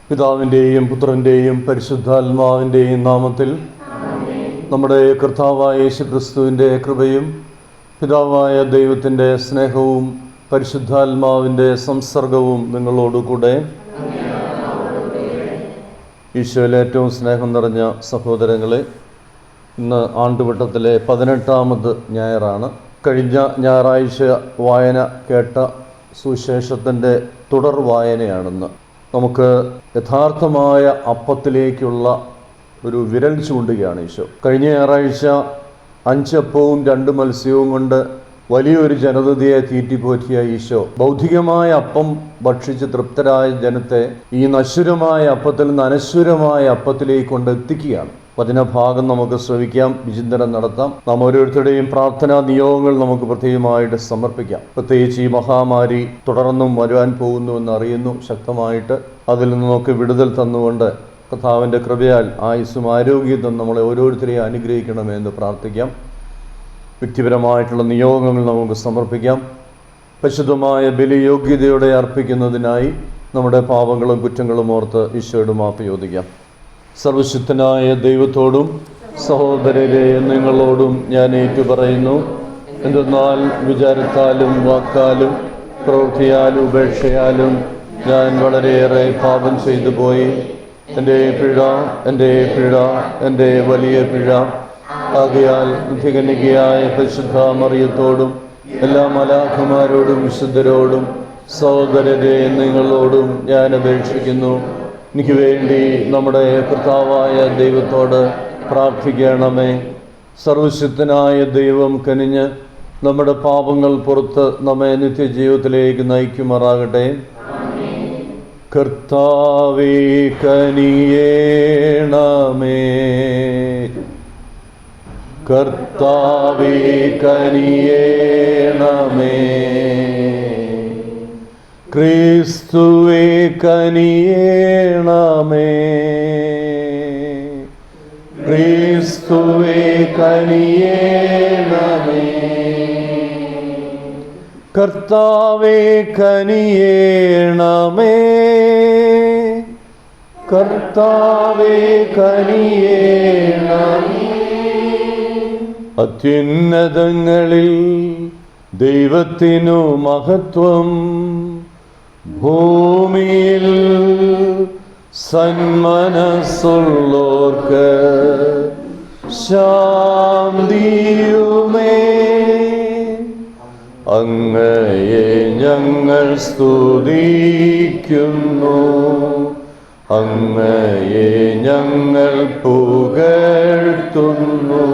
പിതാവിൻ്റെയും പുത്രൻ്റെയും പരിശുദ്ധാത്മാവിൻ്റെയും നാമത്തിൽ നമ്മുടെ കർത്താവായ യേശുക്രിസ്തുവിൻ്റെ കൃപയും പിതാവായ ദൈവത്തിൻ്റെ സ്നേഹവും പരിശുദ്ധാത്മാവിൻ്റെ സംസർഗവും നിങ്ങളോടുകൂടെ. ഈശോയിലെ ഏറ്റവും സ്നേഹം നിറഞ്ഞ സഹോദരങ്ങളെ, ഇന്ന് ആണ്ടുവട്ടത്തിലെ 18ാമത് ഞായറാണ്. കഴിഞ്ഞ ഞായറാഴ്ച വായന കേട്ട സുവിശേഷത്തിൻ്റെ തുടർ വായനയാണെന്ന്. നമുക്ക് യഥാർത്ഥമായ അപ്പത്തിലേക്കുള്ള ഒരു വിരൽ ചൂണ്ടുകയാണ് ഈശോ. കഴിഞ്ഞ ഞായറാഴ്ച 5 അപ്പവും 2 മത്സ്യവും കൊണ്ട് വലിയൊരു ജനതയെ തീറ്റിപ്പോറ്റിയ ഈശോ ഭൗതികമായ അപ്പം ഭക്ഷിച്ച് തൃപ്തരായ ജനത്തെ ഈ നശ്വരമായ അപ്പത്തിൽ നിന്ന് അനശ്വരമായ അപ്പത്തിലേക്ക് കൊണ്ട് എത്തിക്കുകയാണ്. വചനഭാഗം നമുക്ക് ശ്രവിക്കാം, വിചിന്തനം നടത്താം. നാം ഓരോരുത്തരുടെയും പ്രാർത്ഥനാ നിയോഗങ്ങൾ നമുക്ക് പ്രത്യേകമായിട്ട് സമർപ്പിക്കാം. പ്രത്യേകിച്ച് ഈ മഹാമാരി തുടർന്നും വരുവാൻ പോകുന്നുവെന്ന് അറിയുന്നു. ശക്തമായിട്ട് അതിൽ നിന്നൊക്കെ വിടുതൽ തന്നുകൊണ്ട് കർത്താവിൻ്റെ കൃപയാൽ ആയുസ്സും ആരോഗ്യവും നമ്മളെ ഓരോരുത്തരെയും അനുഗ്രഹിക്കണമെന്ന് പ്രാർത്ഥിക്കാം. വ്യക്തിപരമായിട്ടുള്ള നിയോഗങ്ങൾ നമുക്ക് സമർപ്പിക്കാം. പരിശുദ്ധമായ ബലിയോഗ്യതയോടെ അർപ്പിക്കുന്നതിനായി നമ്മുടെ പാപങ്ങളും കുറ്റങ്ങളും ഓർത്ത് ഈശോയോട് മാപ്പ് ചോദിക്കാം. സർവശക്തനായ ദൈവത്തോടും സഹോദരരെ നിങ്ങളോടും ഞാൻ ഏറ്റുപറയുന്നു. എന്തെന്നാൽ വിചാരത്താലും വാക്കാലും പ്രവൃത്തിയാലും ഉപേക്ഷയാലും ഞാൻ വളരെയേറെ പാപം ചെയ്തു പോയി. എൻ്റെ വലിയ പിഴ. ആകയാൽ നിത്യകന്യകയായ പരിശുദ്ധ മറിയത്തോടും എല്ലാ മാലാഖമാരോടും വിശുദ്ധരോടും സഹോദരരെ നിങ്ങളോടും ഞാൻ അപേക്ഷിക്കുന്നു, എനിക്ക് വേണ്ടി നമ്മുടെ കർത്താവായ ദൈവത്തോട് പ്രാർത്ഥിക്കണമേ. സർവശക്തനായ ദൈവം കനിഞ്ഞ് നമ്മുടെ പാപങ്ങൾ പുറത്ത് നമ്മെ നിത്യജീവിതത്തിലേക്ക് നയിക്കുമാറാകട്ടെ. കർത്താവേ കനിയേണമേ, കർത്താവേ കനിയേണമേ, ക്രിസ്തുവേ കനിയേണമേ, ക്രിസ്തുവേ കനിയേണമേ, കർത്താവേ കനിയേണമേ, കർത്താവേ കനിയേണമേ. അത്യുന്നതങ്ങളിൽ ദൈവത്തിനു മഹത്വം, ഭൂമിയിൽ സന്മനസ്സുള്ളോർക്ക് ശാന്തിയുമേ. അങ്ങയെ ഞങ്ങൾ സ്തുതിക്കുന്നു, അങ്ങയെ ഞങ്ങൾ പുകഴ്ത്തുന്നു,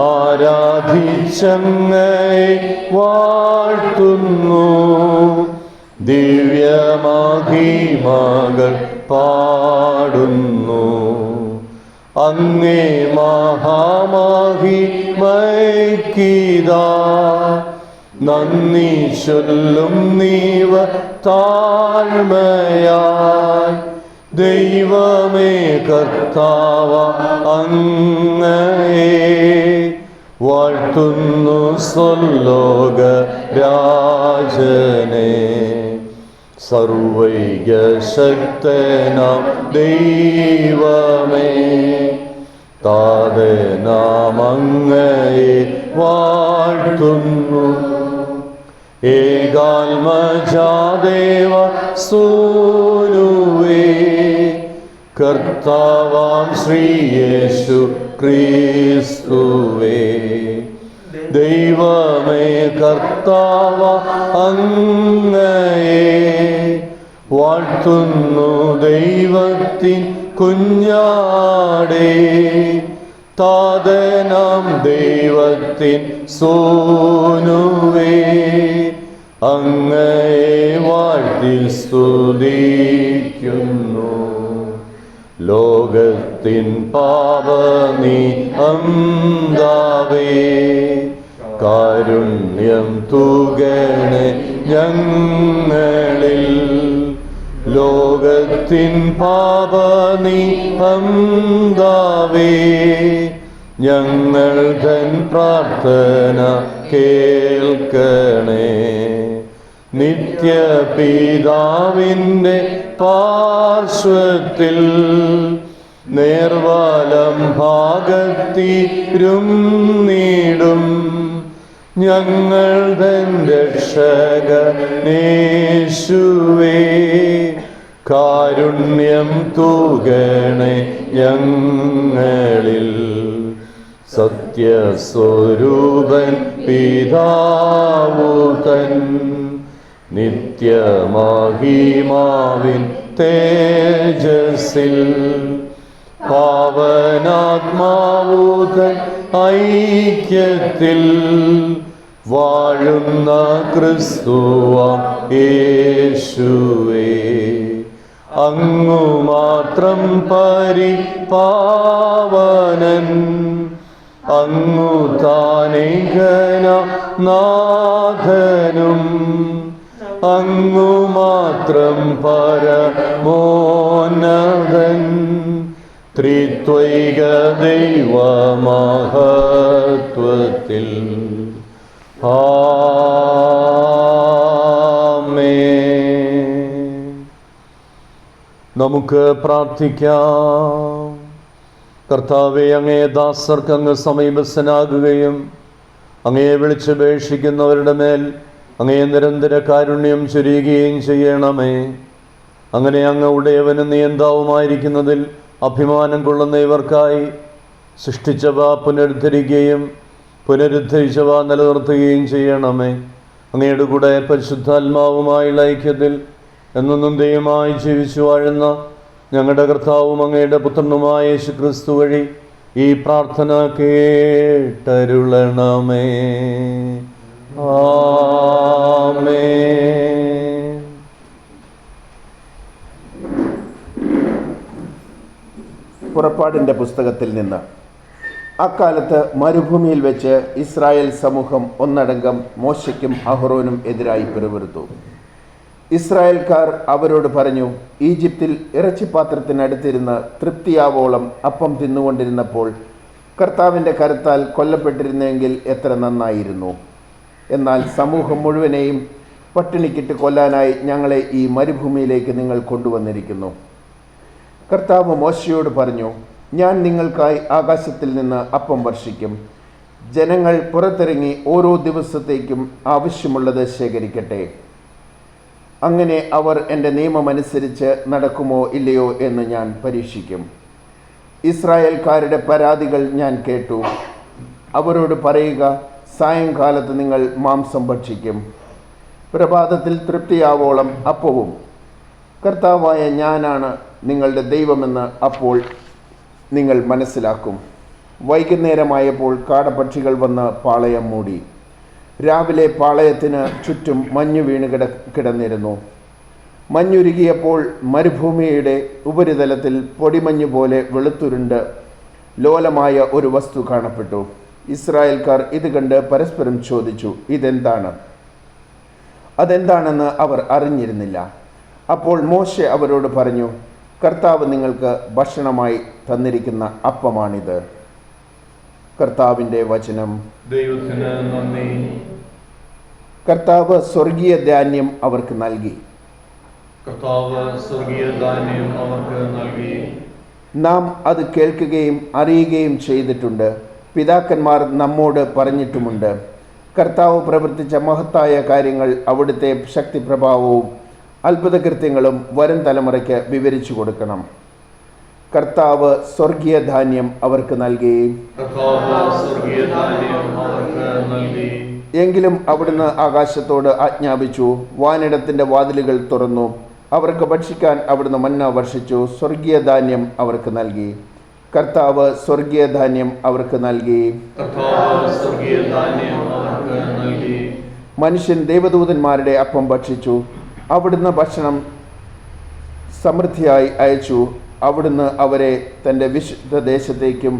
ആരാധിച്ചങ്ങയെ വാഴ്ത്തുന്നു, ദിവ്യമഹിമകൾ പാടുന്നു. അങ്ങേ മഹാമഹിമൈക്കിതാ നന്ദി ചൊല്ലും നീവ താഴ്മയായി. ദൈവമേ കർത്താവ അങ്ങയെ വാഴ്ത്തുന്നു സ്വർലോക രാജനെ. സർവൈക ശക്തനാം ദൈവമേ താതനാമങ്ങയെ വാഴ്ത്തുന്നു. ഏകാത്മജാദേവ സൂനുവേ കർത്താവാം ശ്രീയേശു ക്രിസ്തുവേ. ദൈവമേ കർത്താവ അങ്ങയെ വാഴ്ത്തുന്നു. ദൈവത്തിൻ കുഞ്ഞാടേ താതനാം ദൈവത്തിൻ സോനുവേ അങ്ങയെ വാഴ്ത്തി സ്തുതിക്കുന്നു. ലോകത്തിൻ പാപനീ അന്താവേ കാരുണ്യം തൂകണേ ഞങ്ങളിൽ. ലോകത്തിൻ പാപനീ അന്താവേ ഞങ്ങൾ തൻ പ്രാർത്ഥന കേൾക്കണേ. നിത്യപിതാവിൻ്റെ പാർശ്വത്തിൽ നേർവലം ഭാഗത്തിരും നീടും ഞങ്ങൾ തൻ രക്ഷകനേശുവേ കാരുണ്യം തൂകണേ ഞങ്ങളിൽ. സത്യസ്വരൂപൻ പിതാവു തൻ നിത്യമഹിമാവിൻ തേജസ്സിൽ പാവനാത്മാവു തൻ ഐക്യത്തിൽ വാഴുന്ന ക്രിസ്തുവാം യേശുവേ അങ്ങു മാത്രം പരിപാവനൻ. അങ്ങു താനേകന നാഥനും അങ്ങു മാത്രം പരമോന്നതൻ. ത്രിത്വൈക ദൈവമഹത്വത്തിൽ ആമേൻ. നമുക്ക് പ്രാർത്ഥിക്കാം. കർത്താവേ, അങ്ങേ ദാസർക്ക് അങ്ങ് സമീപസ്ഥനാകുകയും അങ്ങയെ വിളിച്ചപേക്ഷിക്കുന്നവരുടെ മേൽ അങ്ങേ നിരന്തര കാരുണ്യം ചൊരിയുകയും ചെയ്യണമേ. അങ്ങനെ അങ്ങ് ഉടയവനും നിയന്താവുമായിരിക്കുന്നതിൽ അഭിമാനം കൊള്ളുന്ന ഇവർക്കായി സൃഷ്ടിച്ചവ പുനരുദ്ധരിക്കുകയും പുനരുദ്ധരിച്ചവ നിലനിർത്തുകയും ചെയ്യണമേ. അങ്ങയുടെ കൂടെ പരിശുദ്ധാത്മാവുമായുള്ള ഐക്യത്തിൽ എന്നും ദൈവമായി ജീവിച്ചു വാഴുന്ന ഞങ്ങളുടെ കർത്താവും അങ്ങയുടെ പുത്രനുമായ യേശു ക്രിസ്തു വഴി ഈ പ്രാർത്ഥന കേട്ടരുളണമേ. ആമേൻ. പുറപ്പാടിൻ്റെ പുസ്തകത്തിൽ നിന്ന്. അക്കാലത്ത് മരുഭൂമിയിൽ വെച്ച് ഇസ്രായേൽ സമൂഹം ഒന്നടങ്കം മോശയ്ക്കും അഹ്റോനും എതിരായി പിറുപിറുത്തു. ഇസ്രായേൽക്കാർ അവരോട് പറഞ്ഞു, ഈജിപ്തിൽ ഇറച്ചിപ്പാത്രത്തിനടുത്തിരുന്ന് തൃപ്തിയാവോളം അപ്പം തിന്നുകൊണ്ടിരുന്നപ്പോൾ കർത്താവിൻ്റെ കരത്താൽ കൊല്ലപ്പെട്ടിരുന്നെങ്കിൽ എത്ര നന്നായിരുന്നു. എന്നാൽ സമൂഹം മുഴുവനെയും പട്ടിണിക്കിട്ട് കൊല്ലാനായി ഞങ്ങളെ ഈ മരുഭൂമിയിലേക്ക് നിങ്ങൾ കൊണ്ടുവന്നിരിക്കുന്നു. കർത്താവ് മോശയോട് പറഞ്ഞു, ഞാൻ നിങ്ങൾക്കായി ആകാശത്തിൽ നിന്ന് അപ്പം വർഷിക്കും. ജനങ്ങൾ പുറത്തിറങ്ങി ഓരോ ദിവസത്തേക്കും ആവശ്യമുള്ളത് ശേഖരിക്കട്ടെ. അങ്ങനെ അവർ എൻ്റെ നിയമമനുസരിച്ച് നടക്കുമോ ഇല്ലയോ എന്ന് ഞാൻ പരീക്ഷിക്കും. ഇസ്രായേൽക്കാരുടെ പരാതികൾ ഞാൻ കേട്ടു. അവരോട് പറയുക, സായങ്കാലത്ത് നിങ്ങൾ മാംസം ഭക്ഷിക്കും, പ്രഭാതത്തിൽ തൃപ്തിയാവോളം അപ്പവും. കർത്താവായ ഞാനാണ് നിങ്ങളുടെ ദൈവമെന്ന് അപ്പോൾ നിങ്ങൾ മനസ്സിലാക്കും. വൈകുന്നേരമായപ്പോൾ കാടപക്ഷികൾ വന്ന് പാളയം മൂടി. രാവിലെ പാളയത്തിന് ചുറ്റും മഞ്ഞു വീണ് കിടന്നിരുന്നു. മഞ്ഞുരുകിയപ്പോൾ മരുഭൂമിയുടെ ഉപരിതലത്തിൽ പൊടിമഞ്ഞു പോലെ വെളുത്തുരുണ്ട് ലോലമായ ഒരു വസ്തു കാണപ്പെട്ടു. ഇസ്രായേൽക്കാർ ഇത് കണ്ട് പരസ്പരം ചോദിച്ചു, ഇതെന്താണ്? അതെന്താണെന്ന് അവർ അറിഞ്ഞിരുന്നില്ല. അപ്പോൾ മോശെ അവരോട് പറഞ്ഞു, കർത്താവ് നിങ്ങൾക്ക് ഭക്ഷണമായി തന്നിരിക്കുന്ന അപ്പമാണിത്. കർത്താവിൻ്റെ വചനം. ദൈവത്തിന് നന്ദി. കർത്താവ് സ്വർഗീയ ധാന്യം അവർക്ക് നൽകി. കർത്താവ് സ്വർഗീയ ധാന്യം അവർക്ക് നൽകി. നാം അത് കേൾക്കുകയും അറിയുകയും ചെയ്തിട്ടുണ്ട്. പിതാക്കന്മാർ നമ്മോട് പറഞ്ഞിട്ടുമുണ്ട്. കർത്താവ് പ്രവർത്തിച്ച മഹത്തായ കാര്യങ്ങൾ, അവിടുത്തെ ശക്തിപ്രഭാവവും അത്ഭുതകൃത്യങ്ങളും വരും തലമുറയ്ക്ക് വിവരിച്ചു കൊടുക്കണം. കർത്താവ് സ്വർഗീയ ധാന്യം അവർക്ക് നൽകി. എങ്കിലും അവിടുന്ന് ആകാശത്തോട് ആജ്ഞാപിച്ചു, വാനിടത്തിൻ്റെ വാതിലുകൾ തുറന്നു. അവർക്ക് ഭക്ഷിക്കാൻ അവിടുന്ന് മന്ന വർഷിച്ചു. സ്വർഗീയ ധാന്യം അവർക്ക് നൽകി. കർത്താവ് സ്വർഗീയ ധാന്യം അവർക്ക് നൽകി. മനുഷ്യൻ ദേവദൂതന്മാരുടെ അപ്പം ഭക്ഷിച്ചു. അവിടുന്ന് ഭക്ഷണം സമൃദ്ധിയായി അയച്ചു. അവിടുന്ന് അവരെ തൻ്റെ വിശുദ്ധ ദേശത്തേക്കും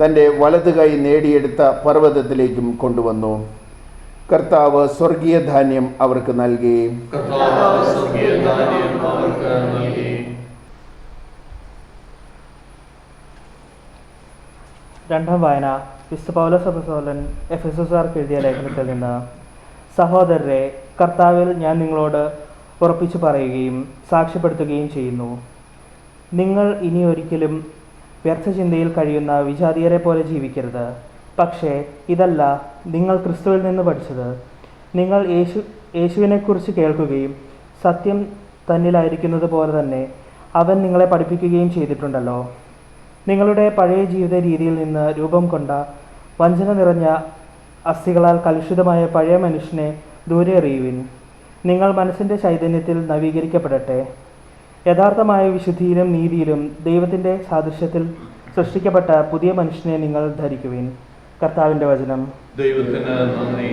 തൻ്റെ വലതു കൈ നേടിയെടുത്ത പർവ്വതത്തിലേക്കും കൊണ്ടുവന്നു. കർത്താവ് സ്വർഗീയ ധാന്യം അവർക്ക് നൽകി. രണ്ടാം വായന വിശുദ്ധ പൗലോസ് അപ്പോസ്തലൻ എഫെസോസുകാർക്ക് എഴുതിയ ലേഖനത്തിൽ നിന്ന്. സഹോദരരെ, കർത്താവിൽ ഞാൻ നിങ്ങളോട് ഉറപ്പിച്ചു പറയുകയും സാക്ഷ്യപ്പെടുത്തുകയും ചെയ്യുന്നു, നിങ്ങൾ ഇനി ഒരിക്കലും വ്യർത്ഥചിന്തയിൽ കഴിയുന്ന വിജാതീയരെ പോലെ ജീവിക്കരുത്. പക്ഷേ ഇതല്ല നിങ്ങൾ ക്രിസ്തുവിൽ നിന്ന് പഠിച്ചത്. നിങ്ങൾ യേശുവിനെക്കുറിച്ച് കേൾക്കുകയും സത്യം തന്നിലായിരിക്കുന്നത് പോലെ തന്നെ അവൻ നിങ്ങളെ പഠിപ്പിക്കുകയും ചെയ്തിട്ടുണ്ടല്ലോ. നിങ്ങളുടെ പഴയ ജീവിത രീതിയിൽ നിന്ന് രൂപം കൊണ്ട വഞ്ചന നിറഞ്ഞ അസ്ഥികളാൽ കലുഷിതമായ പഴയ മനുഷ്യനെ ദൂരെ എറിയുവിൻ. നിങ്ങൾ മനസ്സിൻ്റെ ചൈതന്യത്തിൽ നവീകരിക്കപ്പെടട്ടെ. യഥാർത്ഥമായ വിശുദ്ധിയിലും നീതിയിലും ദൈവത്തിൻ്റെ സാദൃശ്യത്തിൽ സൃഷ്ടിക്കപ്പെട്ട പുതിയ മനുഷ്യനെ നിങ്ങൾ ധരിക്കുവിൻ. കർത്താവിൻ്റെ വചനം. ദൈവത്തിന് നന്ദി.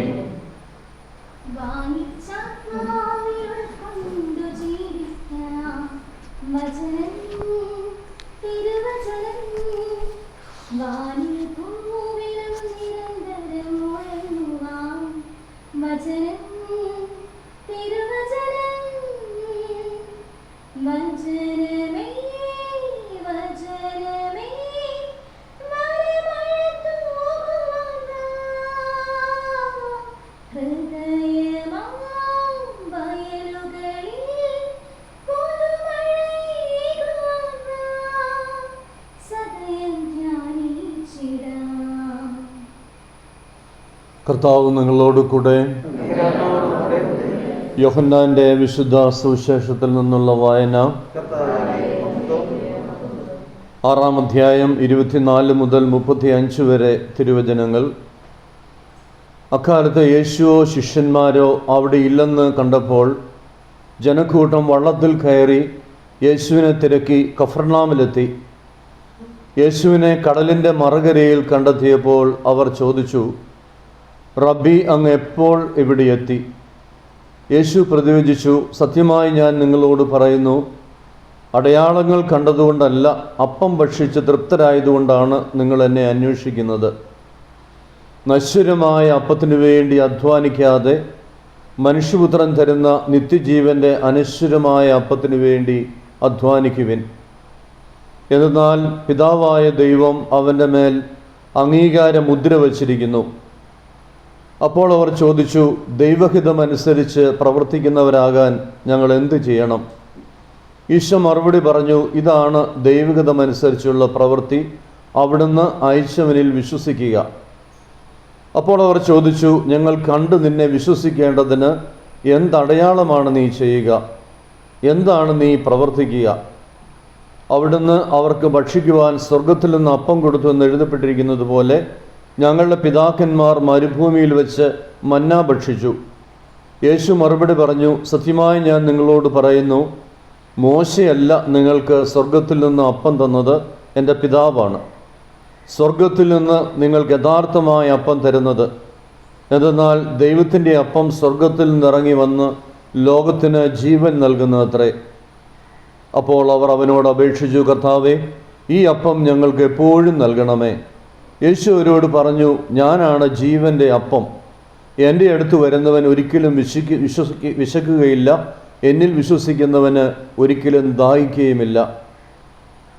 കർത്താവ് നിങ്ങളോട് കൂടെ. യോഹന്നാന്റെ വിശുദ്ധ സുവിശേഷത്തിൽ നിന്നുള്ള വായന. 6-ാം അധ്യായം 24 മുതൽ 35 വരെ തിരുവചനങ്ങൾ. അക്കാലത്ത് യേശുവോ ശിഷ്യന്മാരോ അവിടെ ഇല്ലെന്ന് കണ്ടപ്പോൾ ജനക്കൂട്ടം വള്ളത്തിൽ കയറി യേശുവിനെ തിരക്കി കഫർനാമിലെത്തി. യേശുവിനെ കടലിൻ്റെ മറുകരയിൽ കണ്ടെത്തിയപ്പോൾ അവർ ചോദിച്ചു, റബ്ബി, അങ്ങ് എപ്പോൾ ഇവിടെ എത്തി? യേശു പ്രതിവചിച്ചു, സത്യമായി ഞാൻ നിങ്ങളോട് പറയുന്നു, അടയാളങ്ങൾ കണ്ടതുകൊണ്ടല്ല, അപ്പം ഭക്ഷിച്ച് തൃപ്തരായതുകൊണ്ടാണ് നിങ്ങൾ എന്നെ അന്വേഷിക്കുന്നത്. നശ്വരമായ അപ്പത്തിനു വേണ്ടി അധ്വാനിക്കാതെ മനുഷ്യപുത്രൻ തരുന്ന നിത്യജീവൻ്റെ അനശ്വരമായ അപ്പത്തിനു വേണ്ടി അധ്വാനിക്കുവിൻ. എന്നാൽ പിതാവായ ദൈവം അവൻ്റെ മേൽ അംഗീകാര മുദ്ര വച്ചിരിക്കുന്നു. അപ്പോൾ അവർ ചോദിച്ചു, ദൈവഹിതമനുസരിച്ച് പ്രവർത്തിക്കുന്നവരാകാൻ ഞങ്ങൾ എന്ത് ചെയ്യണം? ഈശോ മറുപടി പറഞ്ഞു, ഇതാണ് ദൈവഹിതമനുസരിച്ചുള്ള പ്രവൃത്തി, അവിടുന്ന് അയച്ചവനിൽ വിശ്വസിക്കുക. അപ്പോൾ അവർ ചോദിച്ചു, ഞങ്ങൾ കണ്ടു നിന്നെ വിശ്വസിക്കേണ്ടതിന് എന്തടയാളമാണ് നീ ചെയ്യുക? എന്താണ് നീ പ്രവർത്തിക്കുക? അവിടുന്ന് അവർക്ക് ഭക്ഷിക്കുവാൻ സ്വർഗത്തിൽ നിന്ന് അപ്പം കൊടുത്തു എന്ന് എഴുതപ്പെട്ടിരിക്കുന്നത് പോലെ ഞങ്ങളുടെ പിതാക്കന്മാർ മരുഭൂമിയിൽ വെച്ച് മന്ന ഭക്ഷിച്ചു. യേശു മറുപടി പറഞ്ഞു, സത്യമായി ഞാൻ നിങ്ങളോട് പറയുന്നു, മോശയല്ല നിങ്ങൾക്ക് സ്വർഗത്തിൽ നിന്ന് അപ്പം തന്നത്, എൻ്റെ പിതാവാണ്. സ്വർഗത്തിൽ നിന്ന് നിങ്ങൾക്ക് യഥാർത്ഥമായ അപ്പം തരുന്നത്. എന്തെന്നാൽ ദൈവത്തിൻ്റെ അപ്പം സ്വർഗത്തിൽ നിന്നിറങ്ങി വന്ന് ലോകത്തിന് ജീവൻ നൽകുന്നത്രേ. അപ്പോൾ അവർ അവനോട് അപേക്ഷിച്ചു, കർത്താവേ, ഈ അപ്പം ഞങ്ങൾക്ക് എപ്പോഴും നൽകണമേ. യേശു അവരോട് പറഞ്ഞു, ഞാനാണ് ജീവൻ്റെ അപ്പം. എൻ്റെ അടുത്ത് വരുന്നവൻ ഒരിക്കലും വിശക്കുകയില്ല, എന്നിൽ വിശ്വസിക്കുന്നവന് ഒരിക്കലും ദാഹിക്കുകയുമില്ല.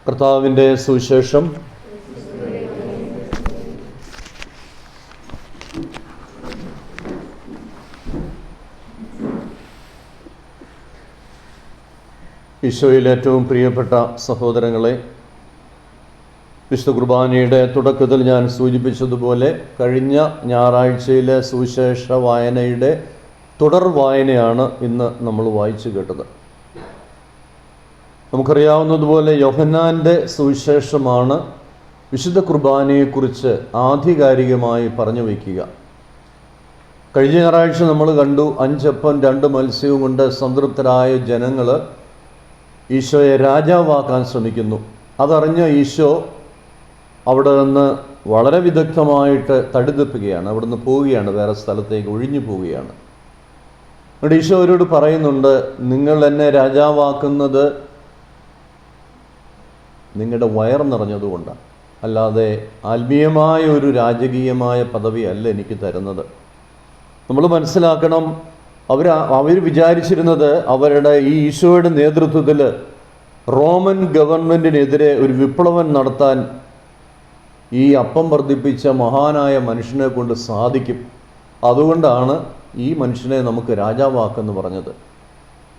കർത്താവിൻ്റെ സുവിശേഷം. ഈശോയിൽ ഏറ്റവും പ്രിയപ്പെട്ട സഹോദരങ്ങളെ, വിശുദ്ധ കുർബാനയുടെ തുടക്കത്തിൽ ഞാൻ സൂചിപ്പിച്ചതുപോലെ കഴിഞ്ഞ ഞായറാഴ്ചയിലെ സുവിശേഷ വായനയുടെ തുടർ വായനയാണ് ഇന്ന് നമ്മൾ വായിച്ചു കേട്ടത്. നമുക്കറിയാവുന്നതുപോലെ യോഹന്നാൻ്റെ സുവിശേഷമാണ് വിശുദ്ധ കുർബാനയെക്കുറിച്ച് ആധികാരികമായി പറഞ്ഞു വയ്ക്കുക. കഴിഞ്ഞ ഞായറാഴ്ച നമ്മൾ കണ്ടു, 5 അപ്പം 2 മത്സ്യവും കൊണ്ട് സംതൃപ്തരായ ജനങ്ങൾ ഈശോയെ രാജാവാക്കാൻ ശ്രമിക്കുന്നു. അതറിഞ്ഞ ഈശോ അവിടെ നിന്ന് വളരെ വിദഗ്ധമായിട്ട് തടിതെപ്പുകയാണ്, അവിടുന്ന് പോവുകയാണ്, വേറെ സ്ഥലത്തേക്ക് ഒഴിഞ്ഞു പോവുകയാണ്. എന്നിട്ട് ഈശോ അവരോട് പറയുന്നുണ്ട്, നിങ്ങൾ എന്നെ രാജാവാക്കുന്നത് നിങ്ങളുടെ വയർ നിറഞ്ഞതുകൊണ്ടാണ്, അല്ലാതെ ആത്മീയമായ ഒരു രാജകീയമായ പദവിയല്ല എനിക്ക് തരുന്നത്. നമ്മൾ മനസ്സിലാക്കണം, അവർ വിചാരിച്ചിരുന്നത് അവരുടെ ഈ ഈശോയുടെ നേതൃത്വത്തിൽ റോമൻ ഗവൺമെൻറ്റിനെതിരെ ഒരു വിപ്ലവം നടത്താൻ ഈ അപ്പം വർദ്ധിപ്പിച്ച മഹാനായ മനുഷ്യനെ കൊണ്ട് സാധിക്കും. അതുകൊണ്ടാണ് ഈ മനുഷ്യനെ നമുക്ക് രാജാവാക്കെന്ന് പറഞ്ഞത്.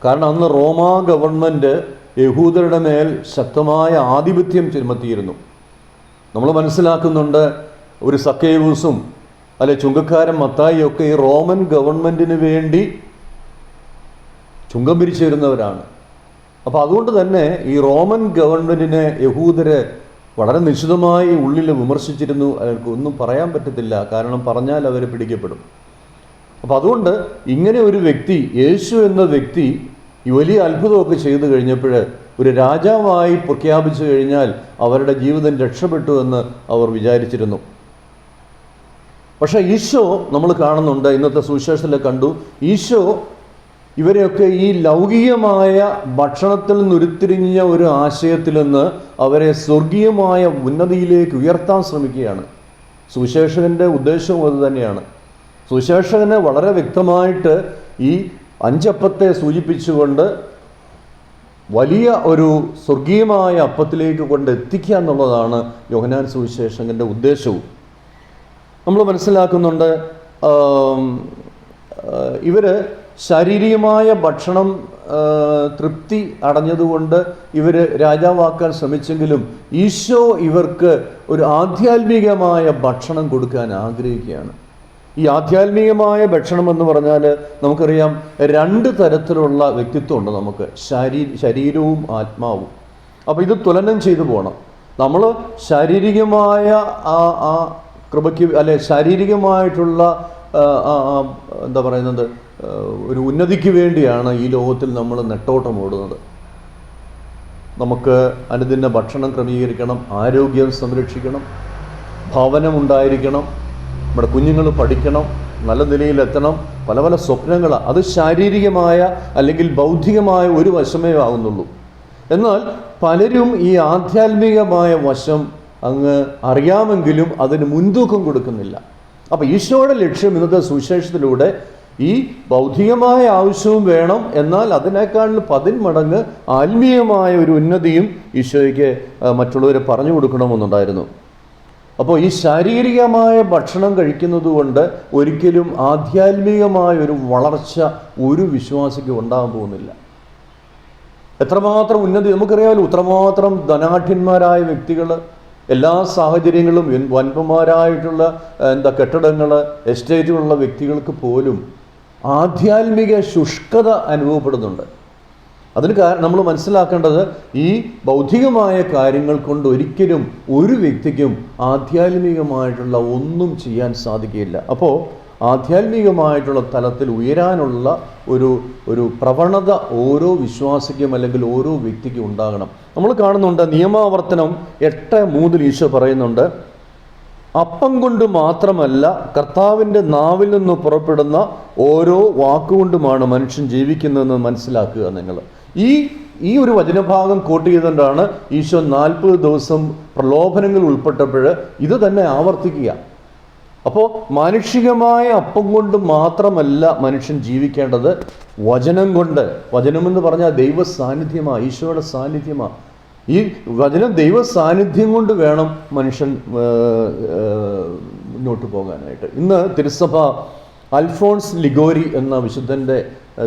കാരണം അന്ന് റോമാ ഗവൺമെൻറ് യഹൂദരുടെ മേൽ ശക്തമായ ആധിപത്യം ചുമത്തിയിരുന്നു. നമ്മൾ മനസ്സിലാക്കുന്നുണ്ട്, ഒരു സക്കേവൂസും അല്ലെ ചുങ്കക്കാരൻ മത്തായിയും ഒക്കെ ഈ റോമൻ ഗവൺമെൻറ്റിന് വേണ്ടി ചുങ്കം പിരിച്ചു വരുന്നവരാണ്. അപ്പോൾ അതുകൊണ്ട് തന്നെ ഈ റോമൻ ഗവൺമെൻറ്റിനെ യഹൂദര് വളരെ നിശ്ചിതമായി ഉള്ളിൽ വിമർശിച്ചിരുന്നു. അവർക്ക് ഒന്നും പറയാൻ പറ്റത്തില്ല, കാരണം പറഞ്ഞാൽ അവർ പിടിക്കപ്പെടും. അപ്പോൾ അതുകൊണ്ട് ഇങ്ങനെ ഒരു വ്യക്തി, യേശു എന്ന വ്യക്തി ഈ വലിയ അത്ഭുതമൊക്കെ ചെയ്തു കഴിഞ്ഞപ്പോൾ ഒരു രാജാവായി പ്രഖ്യാപിച്ചു കഴിഞ്ഞാൽ അവരുടെ ജീവിതം രക്ഷപ്പെട്ടു എന്ന് അവർ വിചാരിച്ചിരുന്നു. പക്ഷേ ഈശോ നമ്മൾ കാണുന്നുണ്ട്, ഇന്നത്തെ സുവിശേഷത്തിൽ കണ്ടു, ഈശോ ഇവരെയൊക്കെ ഈ ലൗകികമായ ഭക്ഷണത്തിൽ നിന്നുരുത്തിരിഞ്ഞ ഒരു ആശയത്തിൽ നിന്ന് അവരെ സ്വർഗീയമായ ഉന്നതിയിലേക്ക് ഉയർത്താൻ ശ്രമിക്കുകയാണ്. സുവിശേഷകൻ്റെ ഉദ്ദേശവും അതുതന്നെയാണ്. സുവിശേഷകനെ വളരെ വ്യക്തമായിട്ട് ഈ 5 അപ്പത്തെ സൂചിപ്പിച്ചുകൊണ്ട് വലിയ ഒരു സ്വർഗീയമായ അപ്പത്തിലേക്ക് കൊണ്ടെത്തിക്കുക എന്നുള്ളതാണ് യോഹന്നാൻ സുവിശേഷകൻ്റെ ഉദ്ദേശവും. നമ്മൾ മനസ്സിലാക്കുന്നുണ്ട്, ഇവർ ശാരീരികമായ ഭക്ഷണം തൃപ്തി അടഞ്ഞതുകൊണ്ട് ഇവർ രാജാവാക്കാൻ ശ്രമിച്ചെങ്കിലും ഈശോ ഇവർക്ക് ഒരു ആധ്യാത്മികമായ ഭക്ഷണം കൊടുക്കാൻ ആഗ്രഹിക്കുകയാണ്. ഈ ആധ്യാത്മികമായ ഭക്ഷണം എന്ന് പറഞ്ഞാൽ നമുക്കറിയാം 2 തരത്തിലുള്ള വ്യക്തിത്വമുണ്ട് നമുക്ക്, ശരീരവും ആത്മാവും. അപ്പോൾ ഇത് തുലനം ചെയ്തു പോകണം. നമ്മൾ ശാരീരികമായ ആ കൃപയ്ക്ക് അല്ലെ ശാരീരികമായിട്ടുള്ള എന്താ പറയുന്നത് ഒരു ഉന്നതിക്ക് വേണ്ടിയാണ് ഈ ലോകത്തിൽ നമ്മൾ നെട്ടോട്ടം ഓടുന്നത്. നമുക്ക് അനുദിന ഭക്ഷണം ക്രമീകരിക്കണം, ആരോഗ്യം സംരക്ഷിക്കണം, ഭവനമുണ്ടായിരിക്കണം, നമ്മുടെ കുഞ്ഞുങ്ങൾ പഠിക്കണം, നല്ല നിലയിലെത്തണം, പല പല സ്വപ്നങ്ങളാണ്. അത് ശാരീരികമായ അല്ലെങ്കിൽ ബൗദ്ധികമായ ഒരു വശമേ ആകുന്നുള്ളൂ. എന്നാൽ പലരും ഈ ആധ്യാത്മികമായ വശം അങ്ങ് അറിയാമെങ്കിലും അതിന് മുൻതൂക്കം കൊടുക്കുന്നില്ല. അപ്പോൾ ഈശോയുടെ ലക്ഷ്യം ഇന്നത്തെ സുവിശേഷത്തിലൂടെ ഈ ബൗദ്ധികമായ ആവശ്യവും വേണം, എന്നാൽ അതിനേക്കാൾ 10 മടങ്ങ് ആത്മീയമായ ഒരു ഉന്നതിയും ഈശോയ്ക്ക് മറ്റുള്ളവരെ പറഞ്ഞു കൊടുക്കണമെന്നുണ്ടായിരുന്നു. അപ്പോൾ ഈ ശാരീരികമായ ഭക്ഷണം കഴിക്കുന്നത് കൊണ്ട് ഒരിക്കലും ആധ്യാത്മികമായ ഒരു വളർച്ച ഒരു വിശ്വാസിക്ക് ഉണ്ടാകാൻ പോകുന്നില്ല. എത്രമാത്രം ഉന്നതി നമുക്കറിയാമല്ലോ, എത്രമാത്രം ധനാഢ്യന്മാരായ വ്യക്തികൾ, എല്ലാ സാഹചര്യങ്ങളും വൻപന്മാരായിട്ടുള്ള കെട്ടിടങ്ങൾ, എസ്റ്റേറ്റുകളുള്ള വ്യക്തികൾക്ക് പോലും ആധ്യാത്മിക ശുഷ്കത അനുഭവപ്പെടുന്നുണ്ട്. അതിന് നമ്മൾ മനസ്സിലാക്കേണ്ടത് ഈ ഭൗതികമായ കാര്യങ്ങൾ കൊണ്ട് ഒരിക്കലും ഒരു വ്യക്തിക്കും ആധ്യാത്മികമായിട്ടുള്ള ഒന്നും ചെയ്യാൻ സാധിക്കില്ല. അപ്പോൾ ആധ്യാത്മികമായിട്ടുള്ള തലത്തിൽ ഉയരാനുള്ള ഒരു പ്രവണത ഓരോ വിശ്വാസിക്കും അല്ലെങ്കിൽ ഓരോ വ്യക്തിക്കും ഉണ്ടാകണം. നമ്മൾ കാണുന്നുണ്ട്, നിയമാവർത്തനം 8:3 ഈശോ പറയുന്നുണ്ട്, അപ്പം കൊണ്ട് മാത്രമല്ല കർത്താവിൻ്റെ നാവിൽ നിന്ന് പുറപ്പെടുന്ന ഓരോ വാക്കുകൊണ്ടുമാണ് മനുഷ്യൻ ജീവിക്കുന്നതെന്ന് മനസ്സിലാക്കുക. നിങ്ങൾ ഈ ഒരു വചനഭാഗം കോട്ട് ചെയ്തുകൊണ്ടാണ് ഈശോ 40 ദിവസം പ്രലോഭനങ്ങൾ ഉൾപ്പെട്ടപ്പോൾ ഇത് തന്നെ ആവർത്തിക്കുക. അപ്പോൾ മാനുഷികമായ അപ്പം കൊണ്ട് മാത്രമല്ല മനുഷ്യൻ ജീവിക്കേണ്ടത്, വചനം കൊണ്ട്. വചനമെന്ന് പറഞ്ഞാൽ ദൈവ സാന്നിധ്യമാണ്, ഈശോയുടെ സാന്നിധ്യമാണ്. ഈ വചനം ദൈവ സാന്നിധ്യം കൊണ്ട് വേണം മനുഷ്യൻ മുന്നോട്ട് പോകാനായിട്ട്. ഇന്ന് തിരുസഭ അൽഫോൺസ് ലിഗോരി എന്ന വിശുദ്ധൻ്റെ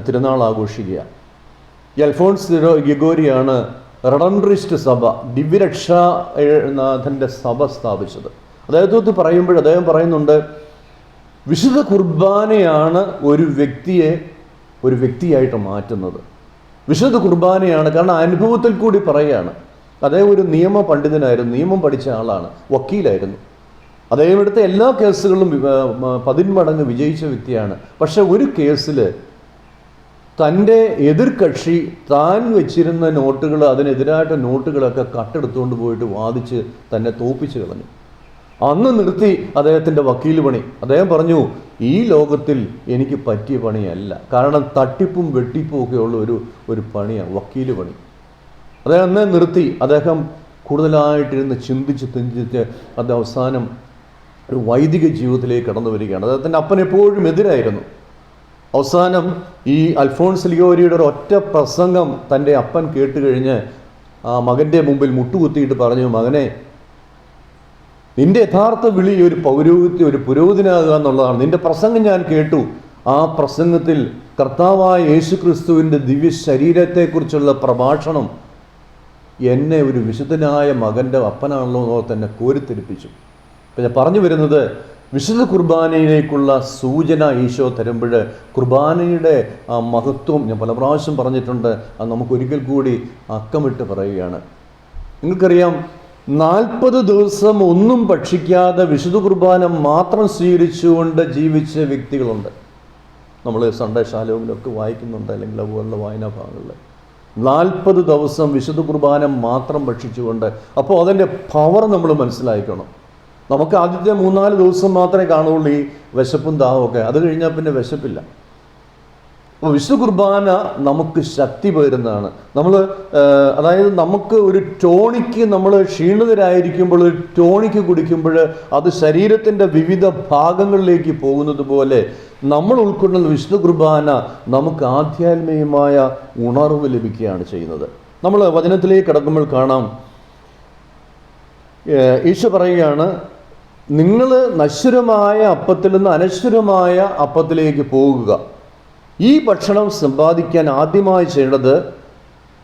തിരുനാൾ ആഘോഷിക്കുക. ഈ അൽഫോൺസ് ലിഗോരിയാണ് റെഡംട്രിസ്റ്റ് സഭ, ദിവ്യരക്ഷാനാഥൻ്റെ സഭ സ്ഥാപിച്ചത്. അദ്ദേഹത്തെ പറയുമ്പോൾ അദ്ദേഹം പറയുന്നുണ്ട്, വിശുദ്ധ കുർബാനയാണ് ഒരു വ്യക്തിയെ ഒരു വ്യക്തിയായിട്ട് മാറ്റുന്നത്. വിശുദ്ധ കുർബാനയാണ്, കാരണം അനുഭവത്തിൽ കൂടി പറയുകയാണ്. അദ്ദേഹം ഒരു നിയമ പണ്ഡിതനായിരുന്നു, നിയമം പഠിച്ച ആളാണ്, വക്കീലായിരുന്നു. അദ്ദേഹം എടുത്ത എല്ലാ കേസുകളിലും 10 മടങ്ങ് വിജയിച്ച വ്യക്തിയാണ്. പക്ഷെ ഒരു കേസിൽ തൻ്റെ എതിർകക്ഷി താൻ വെച്ചിരുന്ന നോട്ടുകൾ, അതിനെതിരായിട്ട് നോട്ടുകളൊക്കെ കട്ടെടുത്തുകൊണ്ട് പോയിട്ട് വാദിച്ച് തന്നെ തോൽപ്പിച്ച് കളഞ്ഞു. അന്ന് നിർത്തി അദ്ദേഹത്തിൻ്റെ വക്കീൽ പണി. അദ്ദേഹം പറഞ്ഞു, ഈ ലോകത്തിൽ എനിക്ക് പറ്റിയ പണിയല്ല, കാരണം തട്ടിപ്പും വെട്ടിപ്പും ഒക്കെ ഉള്ള ഒരു പണിയാണ് വക്കീൽ പണി. അദ്ദേഹം അന്നേ നിർത്തി. അദ്ദേഹം കൂടുതലായിട്ടിരുന്ന് ചിന്തിച്ച് അത് അവസാനം ഒരു വൈദിക ജീവിതത്തിലേക്ക് കടന്നു വരികയാണ്. അദ്ദേഹത്തിൻ്റെ അപ്പൻ എപ്പോഴും എതിരായിരുന്നു. അവസാനം ഈ അൽഫോൺസ് ലിഗോരിയുടെ ഒരു ഒറ്റ പ്രസംഗം തൻ്റെ അപ്പൻ കേട്ടുകഴിഞ്ഞ് ആ മകൻ്റെ മുമ്പിൽ മുട്ടുകുത്തിയിട്ട് പറഞ്ഞു, മകനെ, നിന്റെ യഥാർത്ഥ വിളി ഒരു പൗരോഹിത്യം, ഒരു പുരോഹിതനാകുക എന്നുള്ളതാണ്. നിന്റെ പ്രസംഗം ഞാൻ കേട്ടു. ആ പ്രസംഗത്തിൽ കർത്താവായ യേശു ക്രിസ്തുവിൻ്റെ ദിവ്യ ശരീരത്തെക്കുറിച്ചുള്ള പ്രഭാഷണം എന്നെ ഒരു വിശുദ്ധനായ മകൻ്റെ അപ്പനാണല്ലോ എന്നോ തന്നെ കോരിത്തെരിപ്പിച്ചു. അപ്പം ഞാൻ പറഞ്ഞു വരുന്നത്, വിശുദ്ധ കുർബാനയിലേക്കുള്ള സൂചന ഈശോ തരുമ്പോൾ കുർബാനയുടെ ആ മഹത്വം ഞാൻ പല പ്രാവശ്യം പറഞ്ഞിട്ടുണ്ട്. അത് നമുക്കൊരിക്കൽ കൂടി അക്കമിട്ട് പറയുകയാണ്. നിങ്ങൾക്കറിയാം, 40 ദിവസം ഒന്നും ഭക്ഷിക്കാതെ വിശുദ്ധ കുർബാന മാത്രം സ്വീകരിച്ചുകൊണ്ട് ജീവിച്ച വ്യക്തികളുണ്ട്. നമ്മൾ സൺഡേ ശാലോമിലൊക്കെ വായിക്കുന്നുണ്ട്, അല്ലെങ്കിൽ അതുപോലുള്ള വായനാ ഭാഗങ്ങളിൽ 40 ദിവസം വിശുദ്ധ കുർബാന മാത്രം ഭക്ഷിച്ചുകൊണ്ട്. അപ്പോൾ അതിൻ്റെ പവർ നമ്മൾ മനസ്സിലാക്കണം. നമുക്ക് ആദ്യത്തെ 3-4 ദിവസം മാത്രമേ കാണുള്ളൂ ഈ വിശപ്പും ദാഹമൊക്കെ. അത് കഴിഞ്ഞാൽ പിന്നെ വിശപ്പില്ല. അപ്പോൾ വിശുദ്ധ കുർബാന നമുക്ക് ശക്തി പകരുന്നതാണ്. അതായത് നമുക്ക് ഒരു ടോണിക്ക്, നമ്മൾ ക്ഷീണിതരായിരിക്കുമ്പോൾ ഒരു ടോണിക്ക് കുടിക്കുമ്പോൾ അത് ശരീരത്തിൻ്റെ വിവിധ ഭാഗങ്ങളിലേക്ക് പോകുന്നത് പോലെ നമ്മൾ ഉൾക്കൊള്ളുന്ന വിശുദ്ധ കുർബാന നമുക്ക് ആധ്യാത്മികമായ ഉണർവ് ലഭിക്കുകയാണ് ചെയ്യുന്നത്. നമ്മൾ വചനത്തിലേക്ക് കടക്കുമ്പോൾ കാണാം, ഈശോ പറയുകയാണ്, നിങ്ങൾ നശ്വരമായ അപ്പത്തിൽ നിന്ന് അനശ്വരമായ അപ്പത്തിലേക്ക് പോകുക. ഈ ഭക്ഷണം സമ്പാദിക്കാൻ ആദ്യമായി ചെയ്യേണ്ടത്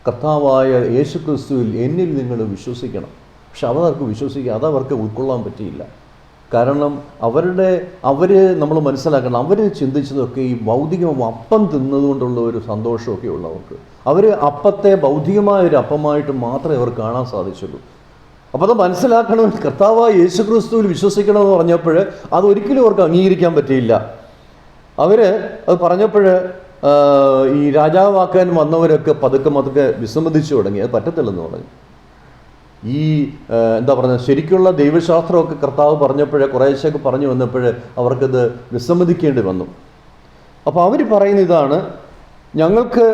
കർത്താവായ യേശു ക്രിസ്തുവിൽ എന്നിൽ നിങ്ങൾ വിശ്വസിക്കണം. പക്ഷെ അവർക്ക് വിശ്വസിക്കുക, അതവർക്ക് ഉൾക്കൊള്ളാൻ പറ്റിയില്ല. കാരണം നമ്മൾ മനസ്സിലാക്കണം, അവർ ചിന്തിച്ചതൊക്കെ ഈ ഭൗതിക അപ്പം തിന്നതുകൊണ്ടുള്ള ഒരു സന്തോഷമൊക്കെ ഉള്ളവർക്ക്. അവർ അപ്പത്തെ ഭൗതികമായൊരു അപ്പമായിട്ട് മാത്രമേ അവർ കാണാൻ സാധിച്ചുള്ളൂ. അപ്പോൾ അത് മനസ്സിലാക്കണമെങ്കിൽ കർത്താവായ യേശു ക്രിസ്തുവിൽ വിശ്വസിക്കണമെന്ന് പറഞ്ഞപ്പോൾ അതൊരിക്കലും അവർക്ക് അംഗീകരിക്കാൻ പറ്റിയില്ല. അത് പറഞ്ഞപ്പോൾ ഈ രാജാവാക്കാൻ വന്നവരൊക്കെ പതുക്കെ വിസമ്മതിച്ചു തുടങ്ങി. അത് പറ്റത്തില്ലെന്ന് പറഞ്ഞു. എന്താ പറയുക, ശരിക്കുള്ള ദൈവശാസ്ത്രമൊക്കെ കർത്താവ് പറഞ്ഞപ്പോൾ, കുറേശ്ശൊക്കെ പറഞ്ഞു വന്നപ്പോൾ അവർക്കത് വിസമ്മതിക്കേണ്ടി വന്നു. അപ്പോൾ അവർ പറയുന്ന ഇതാണ്, ഞങ്ങൾക്ക്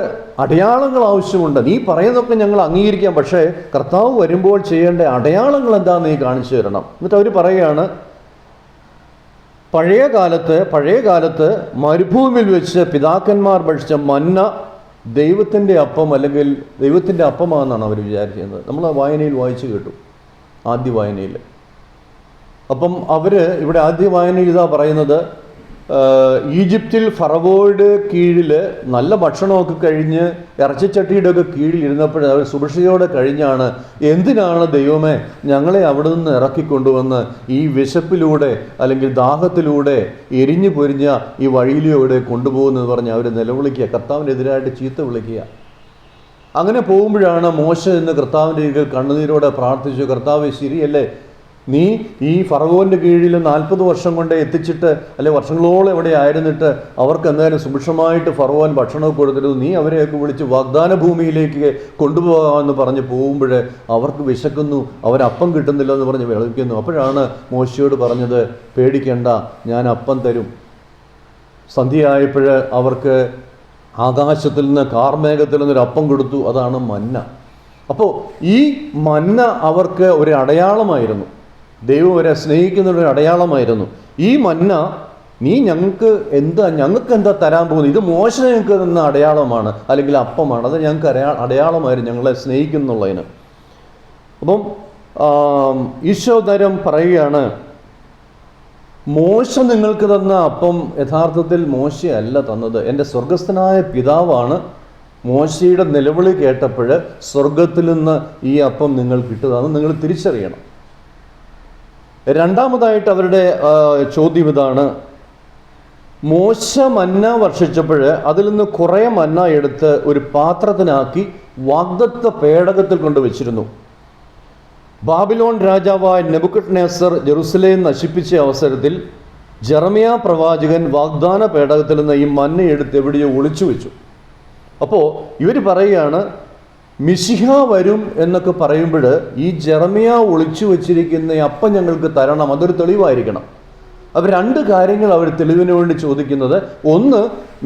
അടയാളങ്ങൾ ആവശ്യമുണ്ട്, നീ പറയുന്നതൊക്കെ ഞങ്ങൾ അംഗീകരിക്കാം, പക്ഷേ കർത്താവ് വരുമ്പോൾ ചെയ്യേണ്ട അടയാളങ്ങൾ എന്താണെന്ന് നീ കാണിച്ചു തരണം. എന്നിട്ട് അവർ പറയുകയാണ്, പഴയ കാലത്ത് മരുഭൂമിയിൽ വെച്ച് പിതാക്കന്മാർ ഭക്ഷിച്ച മന്ന ദൈവത്തിൻ്റെ അപ്പം, അല്ലെങ്കിൽ ദൈവത്തിൻ്റെ അപ്പമാണെന്നാണ് അവർ വിചാരിക്കുന്നത്. നമ്മൾ വായനയിൽ വായിച്ചു കേട്ടു, ആദ്യ വായനയിൽ. അപ്പം അവർ ഇവിടെ ആദ്യ വായനയിൽ ഇതാ പറയുന്നത്, ഈജിപ്തിൽ ഫറവോയുടെ കീഴിൽ നല്ല ഭക്ഷണമൊക്കെ കഴിഞ്ഞ് ഇറച്ചിച്ചട്ടിയുടെ ഒക്കെ കീഴിൽ ഇരുന്നപ്പോൾ അവർ സുഭിക്ഷയോടെ കഴിഞ്ഞാണ്, എന്തിനാണ് ദൈവമേ ഞങ്ങളെ അവിടെ നിന്ന് ഇറക്കിക്കൊണ്ടുവന്ന് ഈ വിശപ്പിലൂടെ അല്ലെങ്കിൽ ദാഹത്തിലൂടെ എരിഞ്ഞു പൊരിഞ്ഞ ഈ വഴിയിലൂടെ കൊണ്ടുപോകുന്നത് പറഞ്ഞ് അവർ നിലവിളിക്കുക, കർത്താവിനെതിരായിട്ട് ചീത്ത വിളിക്കുക. അങ്ങനെ പോകുമ്പോഴാണ് മോശ എന്ന് കർത്താവിൻ്റെ കീഴിൽ കണ്ണുനീരോടെ പ്രാർത്ഥിച്ചു, കർത്താവേ ശരിയല്ലേ, നീ ഈ ഫറവോൻ്റെ കീഴിൽ 40 വർഷം കൊണ്ട് എത്തിച്ചിട്ട്, അല്ലെ വർഷങ്ങളോളം ഇവിടെ ആയിരുന്നിട്ട് അവർക്ക് എന്തായാലും സുഭിക്ഷമായിട്ട് ഫറവോൻ ഭക്ഷണമൊക്കെ കൊടുത്തിരുന്നു, നീ അവരെയൊക്കെ വിളിച്ച് വാഗ്ദാന ഭൂമിയിലേക്ക് കൊണ്ടുപോകാമെന്ന് പറഞ്ഞ് പോകുമ്പോൾ അവർക്ക് വിശക്കുന്നു, അവരപ്പം കിട്ടുന്നില്ല എന്ന് പറഞ്ഞ് വിളിക്കുന്നു. അപ്പോഴാണ് മോശയോട് പറഞ്ഞത്, പേടിക്കേണ്ട, ഞാൻ അപ്പം തരും. സന്ധ്യയായപ്പോൾ അവർക്ക് ആകാശത്തിൽ നിന്ന്, കാർമേഘത്തിൽ നിന്നൊരു അപ്പം കൊടുത്തു, അതാണ് മന്ന. അപ്പോൾ ഈ മന്ന അവർക്ക് ഒരു അടയാളമായിരുന്നു, ദൈവം അവരെ സ്നേഹിക്കുന്നൊരു അടയാളമായിരുന്നു. ഈ മന്ന നീ ഞങ്ങൾക്ക് എന്താ തരാൻ പോകുന്നത്? ഇത് മോശ ഞങ്ങൾക്ക് തന്ന അടയാളമാണ്, അല്ലെങ്കിൽ അപ്പമാണ്, അത് ഞങ്ങൾക്ക് അടയാളമായിരുന്നു ഞങ്ങളെ സ്നേഹിക്കുന്നുള്ളതിന്. അപ്പം ഈശോ തരം പറയുകയാണ്, മോശ നിങ്ങൾക്ക് തന്ന അപ്പം യഥാർത്ഥത്തിൽ മോശയല്ല തന്നത്, എൻ്റെ സ്വർഗസ്ഥനായ പിതാവാണ് മോശയുടെ നിലവിളി കേട്ടപ്പോൾ സ്വർഗത്തിൽ നിന്ന് ഈ അപ്പം നിങ്ങൾ കിട്ടുന്നതെന്ന് നിങ്ങൾ തിരിച്ചറിയണം. രണ്ടാമതായിട്ട് അവരുടെ ചോദ്യം ഇതാണ്, മോശ മന്ന വർഷിച്ചപ്പോൾ അതിൽ നിന്ന് കുറേ മന്ന എടുത്ത് ഒരു പാത്രത്തിനാക്കി വാഗ്ദത്ത പേടകത്തിൽ കൊണ്ടുവച്ചിരുന്നു. ബാബിലോൺ രാജാവായ നെബൂഖദ്നേസർ ജെറുസലേം നശിപ്പിച്ച അവസരത്തിൽ ജെറമ്യാ പ്രവാചകൻ വാഗ്ദാന പേടകത്തിൽ നിന്ന് ഈ മന്ന എടുത്ത് എവിടെയോ ഒളിച്ചു വെച്ചു. അപ്പോൾ ഇവർ പറയുകയാണ്, മിശിഹ വരും എന്നൊക്കെ പറയുമ്പോൾ ഈ ജെറമ്യാ ഒളിച്ചു വച്ചിരിക്കുന്ന അപ്പം ഞങ്ങൾക്ക് തരണം, അതൊരു തെളിവായിരിക്കണം. അവർ രണ്ട് കാര്യങ്ങൾ അവർ തെളിവിന് വേണ്ടി ചോദിക്കുന്നത്, ഒന്ന്,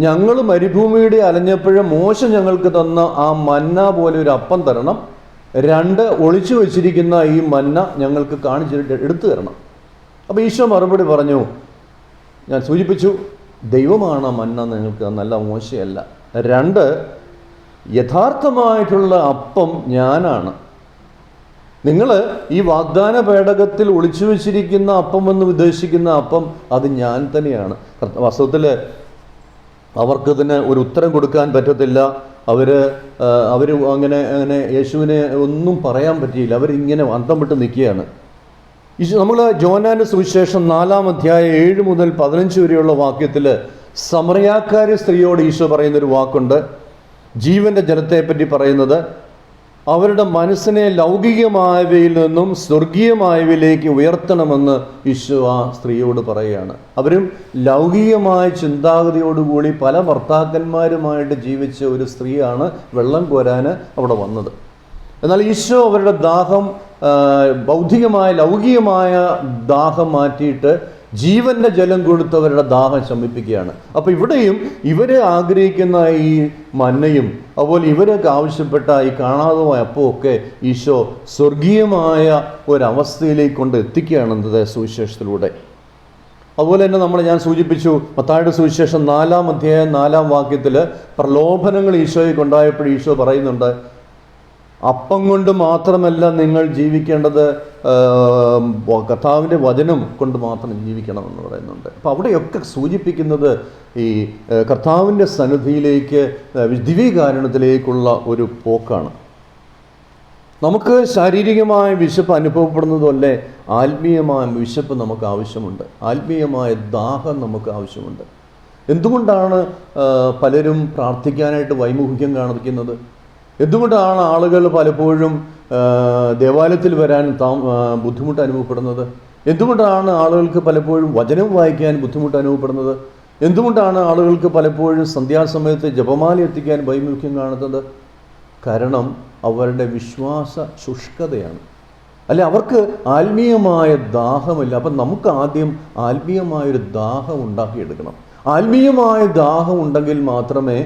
ഞങ്ങൾ മരുഭൂമിയുടെ അലഞ്ഞപ്പോൾ മോശ ഞങ്ങൾക്ക് തന്ന ആ മന്ന പോലെ ഒരു അപ്പം തരണം. രണ്ട്, ഒളിച്ചു വച്ചിരിക്കുന്ന ഈ മന്ന ഞങ്ങൾക്ക് കാണിച്ചിട്ട് എടുത്തു തരണം. അപ്പോൾ ഈശോ മറുപടി പറഞ്ഞു, ഞാൻ സൂചിപ്പിച്ചു, ദൈവമാണ് മന്ന നിങ്ങൾക്ക് നല്ല മോശയല്ല. രണ്ട്, യഥാർത്ഥമായിട്ടുള്ള അപ്പം ഞാനാണ്. നിങ്ങൾ ഈ വാഗ്ദാന പേടകത്തിൽ ഒളിച്ചു വെച്ചിരിക്കുന്ന അപ്പം എന്ന് ഉദ്ദേശിക്കുന്ന അപ്പം അത് ഞാൻ തന്നെയാണ്. വാസ്തവത്തിൽ അവർക്കിതിന് ഒരു ഉത്തരം കൊടുക്കാൻ പറ്റത്തില്ല. അവർ അങ്ങനെ യേശുവിനെ ഒന്നും പറയാൻ പറ്റിയില്ല. അവരിങ്ങനെ അന്തം വിട്ട് നിൽക്കുകയാണ്. നമ്മൾ യോഹന്നാന്റെ സുവിശേഷം 4-ാം അധ്യായം 7 മുതൽ 15 വരെയുള്ള വാക്യത്തിൽ സമറിയാക്കാരി സ്ത്രീയോട് ഈശോ പറയുന്നൊരു വാക്കുണ്ട്. ജീവൻ്റെ ജലത്തെപ്പറ്റി പറയുന്നത്, അവരുടെ മനസ്സിനെ ലൗകികമായവയിൽ നിന്നും സ്വർഗീയമായവയിലേക്ക് ഉയർത്തണമെന്ന് ഈശോ ആ സ്ത്രീയോട് പറയുകയാണ്. അവരും ലൗകികമായ ചിന്താഗതിയോടുകൂടി പല ഭർത്താക്കന്മാരുമായിട്ട് ജീവിച്ച ഒരു സ്ത്രീയാണ് വെള്ളം കോരാൻ അവിടെ വന്നത്. എന്നാൽ ഈശോ അവരുടെ ദാഹം, ബൗദ്ധികമായ ലൗകികമായ ദാഹം മാറ്റിയിട്ട് ജീവൻ്റെ ജലം കൊടുത്തവരുടെ ദാഹം ശമിപ്പിക്കുകയാണ്. അപ്പോൾ ഇവിടെയും ഇവർ ആഗ്രഹിക്കുന്ന ഈ മന്നയും അതുപോലെ ഇവരൊക്കെ ആവശ്യപ്പെട്ട ഈ കാണാതമായ അപ്പമൊക്കെ ഈശോ സ്വർഗീയമായ ഒരവസ്ഥയിലേക്ക് കൊണ്ട് എത്തിക്കുകയാണെന്നത് സുവിശേഷത്തിലൂടെ. അതുപോലെ തന്നെ ഞാൻ സൂചിപ്പിച്ചു, മത്തായിയുടെ സുവിശേഷം 4-ാം അധ്യായം 4-ാം വാക്യത്തിൽ പ്രലോഭനങ്ങൾ ഈശോയെ കൊണ്ടായപ്പോൾ ഈശോ പറയുന്നുണ്ട്, അപ്പം കൊണ്ട് മാത്രമല്ല നിങ്ങൾ ജീവിക്കേണ്ടത്, കർത്താവിൻ്റെ വചനം കൊണ്ട് മാത്രം ജീവിക്കണമെന്ന് പറയുന്നുണ്ട്. അപ്പോൾ അവിടെയൊക്കെ സൂചിപ്പിക്കുന്നത് ഈ കർത്താവിൻ്റെ സന്നിധിയിലേക്ക്, ദിവ്യകാരുണ്യത്തിലേക്കുള്ള ഒരു പോക്കാണ്. നമുക്ക് ശാരീരികമായ വിശപ്പ് അനുഭവപ്പെടുന്നതല്ലേ ആത്മീയമായ വിശപ്പ് നമുക്ക് ആവശ്യമുണ്ട്, ആത്മീയമായ ദാഹം നമുക്ക് ആവശ്യമുണ്ട്. എന്തുകൊണ്ടാണ് പലരും പ്രാർത്ഥിക്കാനായിട്ട് വൈമുഖ്യം കാണിക്കുന്നത്? എന്തുകൊണ്ടാണ് ആളുകൾ പലപ്പോഴും ദേവാലയത്തിൽ വരാൻ ബുദ്ധിമുട്ട് അനുഭവപ്പെടുന്നത്? എന്തുകൊണ്ടാണ് ആളുകൾക്ക് പലപ്പോഴും വചനം വായിക്കാൻ ബുദ്ധിമുട്ട് അനുഭവപ്പെടുന്നത്? എന്തുകൊണ്ടാണ് ആളുകൾക്ക് പലപ്പോഴും സന്ധ്യാസമയത്ത് ജപമാല എത്തിക്കാൻ വൈമുഖ്യം കാണുന്നത്? കാരണം അവരുടെ വിശ്വാസ ശുഷ്കതയാണ്. അല്ലെ, അവർക്ക് ആത്മീയമായ ദാഹമില്ല. അപ്പം നമുക്ക് ആദ്യം ആത്മീയമായൊരു ദാഹം ഉണ്ടാക്കിയെടുക്കണം. ആത്മീയമായ ദാഹം ഉണ്ടെങ്കിൽ മാത്രമേ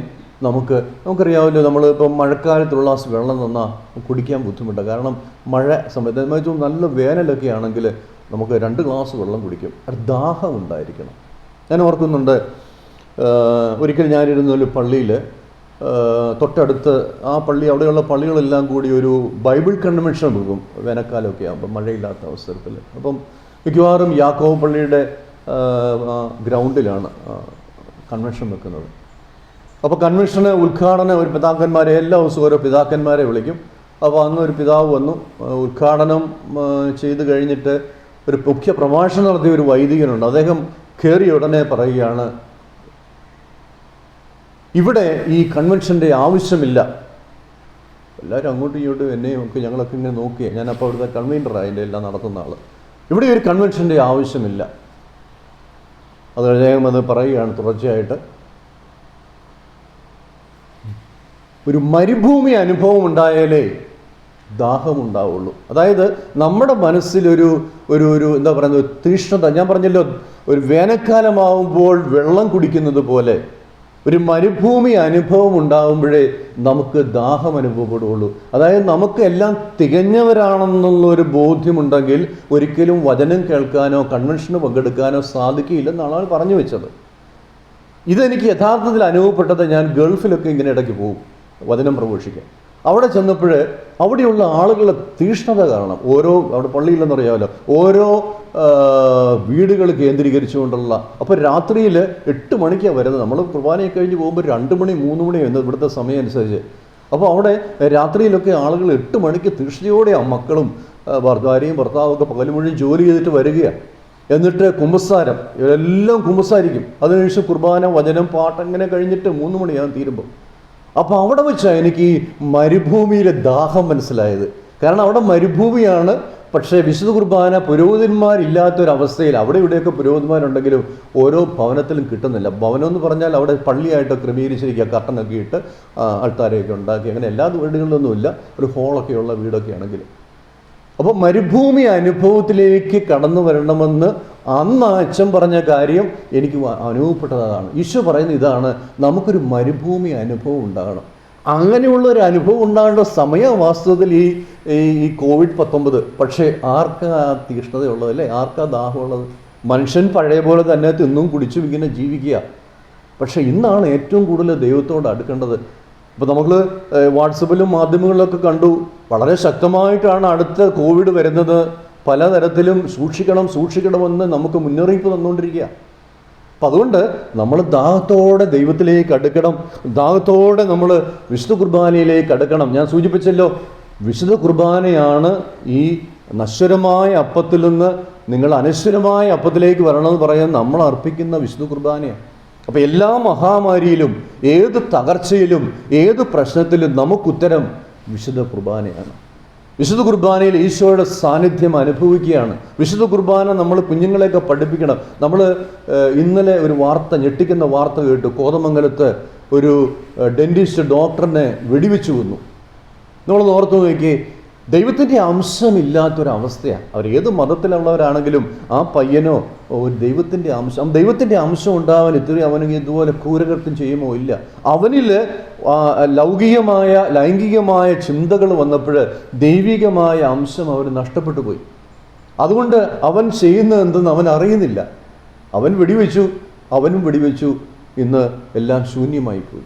നമുക്കറിയാമല്ലോ, നമ്മളിപ്പം മഴക്കാലത്തുള്ള വെള്ളം തന്നാൽ കുടിക്കാൻ ബുദ്ധിമുട്ടാണ്. കാരണം മഴ സമയത്ത് നല്ല വേനലൊക്കെ ആണെങ്കിൽ നമുക്ക് 2 ഗ്ലാസ് വെള്ളം കുടിക്കും. ദാഹം ഉണ്ടായിരിക്കണം. ഞാൻ ഓർക്കുന്നുണ്ട്, ഒരിക്കൽ ഞാനിരുന്നൊരു പള്ളിയിൽ, തൊട്ടടുത്ത് ആ പള്ളി, അവിടെയുള്ള പള്ളികളെല്ലാം കൂടി ഒരു ബൈബിൾ കൺവെൻഷൻ വെക്കും വേനൽക്കാലമൊക്കെ ആകുമ്പോൾ, മഴയില്ലാത്ത അവസരത്തിൽ. അപ്പം മിക്കവാറും യാക്കോബ് പള്ളിയുടെ ഗ്രൗണ്ടിലാണ് കൺവെൻഷൻ വെക്കുന്നത്. അപ്പോൾ കൺവെൻഷന് ഉദ്ഘാടനം ഒരു പിതാക്കന്മാരെ, എല്ലാ ദിവസവും ഓരോ പിതാക്കന്മാരെ വിളിക്കും. അപ്പോൾ അന്ന് ഒരു പിതാവ് വന്നു, ഉദ്ഘാടനം ചെയ്ത് കഴിഞ്ഞിട്ട് ഒരു മുഖ്യ പ്രഭാഷണം നടത്തിയ ഒരു വൈദികനുണ്ട്. അദ്ദേഹം കയറിയ ഉടനെ പറയുകയാണ്, ഇവിടെ ഈ കൺവെൻഷൻ്റെ ആവശ്യമില്ല. എല്ലാവരും അങ്ങോട്ടും ഇങ്ങോട്ടും എന്നെയും ഒക്കെ ഞങ്ങളൊക്കെ ഇങ്ങനെ നോക്കിയേ, ഞാനപ്പോൾ അവിടുത്തെ കൺവീനറാണ്, അതിൻ്റെ എല്ലാം നടത്തുന്ന ആൾ. ഇവിടെ ഒരു കൺവെൻഷൻ്റെ ആവശ്യമില്ല. അത് അദ്ദേഹം അത് പറയുകയാണ് തുടർച്ചയായിട്ട്. ഒരു മരുഭൂമി അനുഭവം ഉണ്ടായാലേ ദാഹമുണ്ടാവുള്ളൂ. അതായത് നമ്മുടെ മനസ്സിലൊരു എന്താ പറയുന്നത്, തീഷ്ണത. ഞാൻ പറഞ്ഞല്ലോ, ഒരു വേനൽക്കാലമാവുമ്പോൾ വെള്ളം കുടിക്കുന്നത് പോലെ ഒരു മരുഭൂമി അനുഭവം ഉണ്ടാകുമ്പോഴേ നമുക്ക് ദാഹം അനുഭവപ്പെടുകയുള്ളൂ. അതായത് നമുക്ക് എല്ലാം തികഞ്ഞവരാണെന്നുള്ളൊരു ബോധ്യമുണ്ടെങ്കിൽ ഒരിക്കലും വചനം കേൾക്കാനോ കൺവെൻഷന് പങ്കെടുക്കാനോ സാധിക്കില്ലെന്നാണ് അവൻ പറഞ്ഞു വെച്ചത്. ഇതെനിക്ക് യഥാർത്ഥത്തിൽ അനുഭവപ്പെട്ടത്, ഞാൻ ഗൾഫിലൊക്കെ ഇങ്ങനെ ഇടയ്ക്ക് പോകും വചനം പ്രഘോഷിക്കാൻ. അവിടെ ചെന്നപ്പോൾ അവിടെയുള്ള ആളുകളുടെ തീഷ്ണത കാരണം, അവിടെ പള്ളിയില്ലെന്ന് അറിയാമല്ലോ, ഓരോ വീടുകൾ കേന്ദ്രീകരിച്ചുകൊണ്ടുള്ള, അപ്പോൾ രാത്രിയിൽ 8 മണിക്കാണ് വരുന്നത്. നമ്മൾ കുർബാനയൊക്കെ കഴിഞ്ഞ് പോകുമ്പോൾ 2 മണി 3 മണി എന്ന് ഇവിടുത്തെ സമയം അനുസരിച്ച്. അപ്പോൾ അവിടെ രാത്രിയിലൊക്കെ ആളുകൾ 8 മണിക്ക് തീഷ്ണയോടെ ആ മക്കളും ഭാര്യയും ഭർത്താവൊക്കെ പകൽ മുഴുവൻ ജോലി ചെയ്തിട്ട് വരികയാണ്. എന്നിട്ട് കുമ്പസാരം, എല്ലാം കുമ്പസാരിക്കും. അതിനുശേഷം കുർബാന, വചനം, പാട്ട് അങ്ങനെ കഴിഞ്ഞിട്ട് 3 മണിയാകും തീരുമ്പോൾ. അപ്പോൾ അവിടെ വെച്ചാണ് എനിക്ക് ഈ മരുഭൂമിയിലെ ദാഹം മനസ്സിലായത്. കാരണം അവിടെ മരുഭൂമിയാണ്, പക്ഷേ വിശുദ്ധ കുർബാന പുരോഹിതന്മാരില്ലാത്തൊരവസ്ഥയിൽ, അവിടെ ഇവിടെയൊക്കെ പുരോഹിതന്മാരുണ്ടെങ്കിലും ഓരോ ഭവനത്തിലും കിട്ടുന്നില്ല. ഭവനം എന്ന് പറഞ്ഞാൽ അവിടെ പള്ളിയായിട്ട് ക്രമീകരിച്ചിരിക്കുക, കർട്ടനൊക്കെ ഇട്ട് അൾത്താരയൊക്കെ ഉണ്ടാക്കി, അങ്ങനെ എല്ലാ വീടുകളിലൊന്നുമില്ല, ഒരു ഹോളൊക്കെയുള്ള വീടൊക്കെ ആണെങ്കിലും. അപ്പോൾ മരുഭൂമി അനുഭവത്തിലേക്ക് കടന്നു വരണമെന്ന് അന്ന് അച്ഛൻ പറഞ്ഞ കാര്യം എനിക്ക് അനുഭവപ്പെട്ടതാണ്. ഈശോ പറയുന്ന ഇതാണ്, നമുക്കൊരു മരുഭൂമി അനുഭവം ഉണ്ടാകണം. അങ്ങനെയുള്ള ഒരു അനുഭവം ഉണ്ടാകേണ്ട സമയം വാസ്തവത്തിൽ ഈ COVID-19. പക്ഷേ ആർക്കാ തീഷ്ണതയുള്ളത്, അല്ലേ? ആർക്കാ ദാഹമുള്ളത്? മനുഷ്യൻ പഴയ പോലെ തന്നെ തിന്നും കുടിച്ചും ഇങ്ങനെ ജീവിക്കുക. പക്ഷേ ഇന്നാണ് ഏറ്റവും കൂടുതൽ ദൈവത്തോട് അടുക്കേണ്ടത്. ഇപ്പോൾ നമ്മൾ വാട്സപ്പിലും മാധ്യമങ്ങളിലൊക്കെ കണ്ടു, വളരെ ശക്തമായിട്ടാണ് അടുത്ത കോവിഡ് വരുന്നത്. പലതരത്തിലും സൂക്ഷിക്കണമെന്ന് നമുക്ക് മുന്നറിയിപ്പ് തന്നുകൊണ്ടിരിക്കുക. അപ്പം അതുകൊണ്ട് നമ്മൾ ദാഹത്തോടെ ദൈവത്തിലേക്ക് അടുക്കണം, ദാഹത്തോടെ നമ്മൾ വിശുദ്ധ കുർബാനയിലേക്ക് അടുക്കണം. ഞാൻ സൂചിപ്പിച്ചല്ലോ, വിശുദ്ധ കുർബാനയാണ് ഈ നശ്വരമായ അപ്പത്തിൽ നിന്ന് നിങ്ങൾ അനശ്വരമായ അപ്പത്തിലേക്ക് വരണമെന്ന് പറയാൻ നമ്മൾ അർപ്പിക്കുന്ന വിശുദ്ധ കുർബാനയാണ്. അപ്പോൾ എല്ലാ മഹാമാരിയിലും, ഏത് തകർച്ചയിലും, ഏത് പ്രശ്നത്തിലും നമുക്കുത്തരം വിശുദ്ധ കുർബാനയാണ്. വിശുദ്ധ കുർബാനയിൽ ഈശോയുടെ സാന്നിധ്യം അനുഭവിക്കുകയാണ്. വിശുദ്ധ കുർബാന നമ്മൾ കുഞ്ഞുങ്ങളെയൊക്കെ പഠിപ്പിക്കണം. നമ്മൾ ഇന്നലെ ഒരു ഞെട്ടിക്കുന്ന വാർത്ത കേട്ടു. കോതമംഗലത്ത് ഒരു ഡെന്റിസ്റ്റ് ഡോക്ടറിനെ വെടിവെച്ചു കൊന്നു. നമ്മളൊന്ന് ഓർത്തു നോക്കി, ദൈവത്തിൻ്റെ അംശമില്ലാത്തൊരവസ്ഥയാണ്. അവർ ഏത് മതത്തിലുള്ളവരാണെങ്കിലും ആ പയ്യനോ ഒരു ദൈവത്തിൻ്റെ അംശം ഉണ്ടാവാൻ അവന് ഇതുപോലെ ക്രൂരകൃത്യം ചെയ്യുമോ? ഇല്ല. അവനിൽ ലൈംഗികമായ ചിന്തകൾ വന്നപ്പോൾ ദൈവികമായ അംശം അവർ നഷ്ടപ്പെട്ടു പോയി. അതുകൊണ്ട് അവൻ ചെയ്യുന്നത് എന്തെന്ന് അവൻ അറിയുന്നില്ല. അവൻ വെടിവെച്ചു, അവനും വെടിവെച്ചു. ഇന്ന് എല്ലാം ശൂന്യമായി പോയി.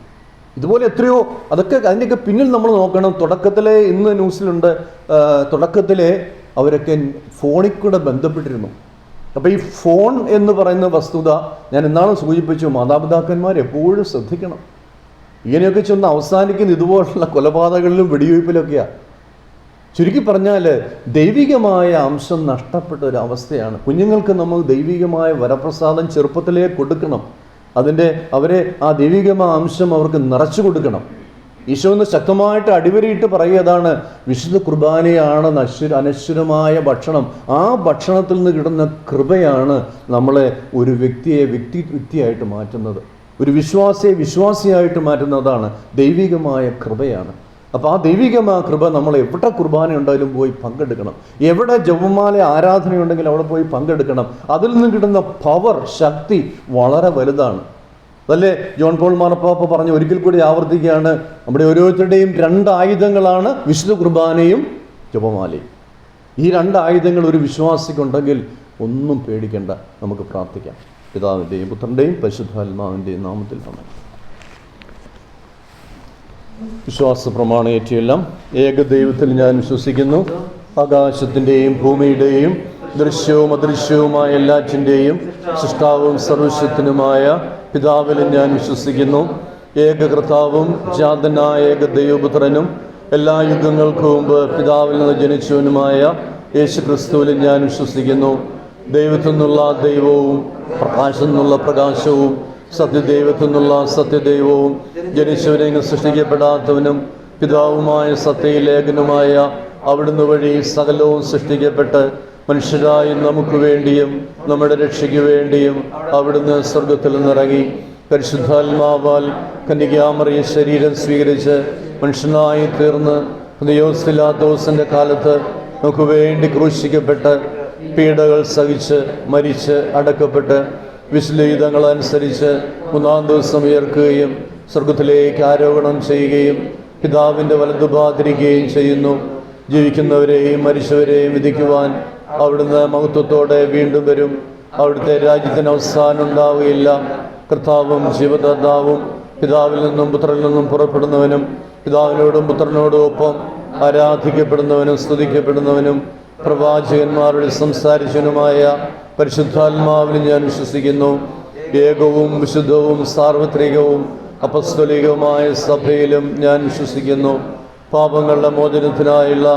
ഇതുപോലെ എത്രയോ, അതിൻ്റെയൊക്കെ പിന്നിൽ നമ്മൾ നോക്കണം. തുടക്കത്തിലെ ഇന്ന് ന്യൂസിലുണ്ട്, തുടക്കത്തിലെ അവരൊക്കെ ഫോണിൽ കൂടെ ബന്ധപ്പെട്ടിരുന്നു. അപ്പോൾ ഈ ഫോൺ എന്ന് പറയുന്ന വസ്തുത ഞാൻ എന്നാളും സൂചിപ്പിച്ചു, മാതാപിതാക്കന്മാർ എപ്പോഴും ശ്രദ്ധിക്കണം. ഇങ്ങനെയൊക്കെ ചെന്ന് അവസാനിക്കുന്ന ഇതുപോലുള്ള കൊലപാതകങ്ങളിലും വെടിവയ്പ്പിലൊക്കെയാണ്. ചുരുക്കി പറഞ്ഞാൽ ദൈവികമായ അംശം നഷ്ടപ്പെട്ട ഒരു അവസ്ഥയാണ്. കുഞ്ഞുങ്ങൾക്ക് നമ്മൾ ദൈവികമായ വരപ്രസാദം ചെറുപ്പത്തിലേ കൊടുക്കണം. അവരെ ആ ദൈവികമായ അംശം അവർക്ക് നിറച്ചു കൊടുക്കണം. ഈശോ എന്ന് ശക്തമായിട്ട് അടിവരയിട്ട് പറയുന്നതാണ്, വിശുദ്ധ കുർബാനയാണ് അനശ്വരമായ ഭക്ഷണം. ആ ഭക്ഷണത്തിൽ നിന്ന് കിട്ടുന്ന കൃപയാണ് നമ്മളെ ഒരു വ്യക്തിയായിട്ട് മാറ്റുന്നത്. ഒരു വിശ്വാസിയായിട്ട് മാറ്റുന്നതാണ് ദൈവികമായ കൃപയാണ്. അപ്പോൾ ആ ദൈവികമായ കൃപ നമ്മൾ എവിടെ കുർബാന ഉണ്ടായാലും പോയി പങ്കെടുക്കണം. എവിടെ ജപമാല ആരാധനയുണ്ടെങ്കിൽ അവിടെ പോയി പങ്കെടുക്കണം. അതിൽ നിന്ന് കിട്ടുന്ന ശക്തി വളരെ വലുതാണ്. അതല്ലേ ജോൺ പോൾ മാർപ്പാപ്പ പറഞ്ഞ് ഒരിക്കൽ കൂടി ആവർത്തിക്കുകയാണ്, നമ്മുടെ ഓരോരുത്തരുടെയും 2 ആയുധങ്ങളാണ് വിശുദ്ധ കുർബാനയും ജപമാലയും. ഈ 2 ആയുധങ്ങൾ ഒരു വിശ്വാസിക്കുണ്ടെങ്കിൽ ഒന്നും പേടിക്കേണ്ട, നമുക്ക് പ്രാർത്ഥിക്കാം. പിതാവിൻ്റെയും പുത്രൻ്റെയും പരിശുദ്ധാത്മാവിൻ്റെയും നാമത്തിൽ ആമേൻ. വിശ്വാസ പ്രമാണേറ്റിയെല്ലാം ഏകദൈവത്തിൽ ഞാൻ വിശ്വസിക്കുന്നു. ആകാശത്തിൻ്റെയും ഭൂമിയുടെയും ദൃശ്യവും അദൃശ്യവുമായ എല്ലാറ്റിൻ്റെയും സൃഷ്ടാവും സർവശക്തനുമായ പിതാവിലും ഞാൻ വിശ്വസിക്കുന്നു. ഏകകർത്താവും ജാതനായ ഏകദൈവപുത്രനും എല്ലാ യുഗങ്ങൾക്കു മുമ്പ് പിതാവിൽ നിന്ന് ജനിച്ചവനുമായ യേശുക്രിസ്തുവിലും ഞാൻ വിശ്വസിക്കുന്നു. ദൈവത്തിൽ നിന്നുള്ള ദൈവവും പ്രകാശത്തിൽ നിന്നുള്ള പ്രകാശവും സത്യദൈവത്തിൽ നിന്നുള്ള സത്യദൈവവും ജനിച്ചവനെങ്കിൽ സൃഷ്ടിക്കപ്പെടാത്തവനും പിതാവുമായ സത്യലേഖനുമായ അവിടുന്ന് വഴി സകലവും സൃഷ്ടിക്കപ്പെട്ട് മനുഷ്യരായി നമുക്ക് വേണ്ടിയും നമ്മുടെ രക്ഷയ്ക്ക് വേണ്ടിയും അവിടുന്ന് സ്വർഗത്തിൽ നിന്നിറങ്ങി പരിശുദ്ധാത്മാവാൽ കന്യകാമറിയ ശരീരം സ്വീകരിച്ച് മനുഷ്യനായി തീർന്ന് ദൈവത്തിലാദോസിൻ്റെ കാലത്ത് നമുക്ക് വേണ്ടി ക്രൂശിക്കപ്പെട്ട് പീഡകൾ സഹിച്ച് മരിച്ച് അടക്കപ്പെട്ട് വിശുദ്ധീതങ്ങളനുസരിച്ച് 3-ാം ദിവസം ഉയർക്കുകയും സ്വർഗത്തിലേക്ക് ആരോഹണം ചെയ്യുകയും പിതാവിൻ്റെ വലതുഭാഗത്തിരിക്കുകയും ചെയ്യുന്നു. ജീവിക്കുന്നവരെയും മരിച്ചവരെയും വിധിക്കുവാൻ അവിടുന്ന് മഹത്വത്തോടെ വീണ്ടും വരും. അവിടുത്തെ രാജ്യത്തിന് അവസാനം ഉണ്ടാവുകയില്ല. കർത്താവും ജീവദാതാവും പിതാവിൽ നിന്നും പുത്രനിൽ നിന്നും പുറപ്പെടുന്നവനും പിതാവിനോടും പുത്രനോടും ഒപ്പം ആരാധിക്കപ്പെടുന്നവനും സ്തുതിക്കപ്പെടുന്നവനും പ്രവാചകന്മാരുടെ സംസാരിച്ചവനുമായ പരിശുദ്ധാത്മാവിൽ ഞാൻ വിശ്വസിക്കുന്നു. ഏകവും വിശുദ്ധവും സാർവത്രികവും അപ്പസ്തോലികവുമായ സഭയിലും ഞാൻ വിശ്വസിക്കുന്നു. പാപങ്ങളുടെ മോചനത്തിനായുള്ള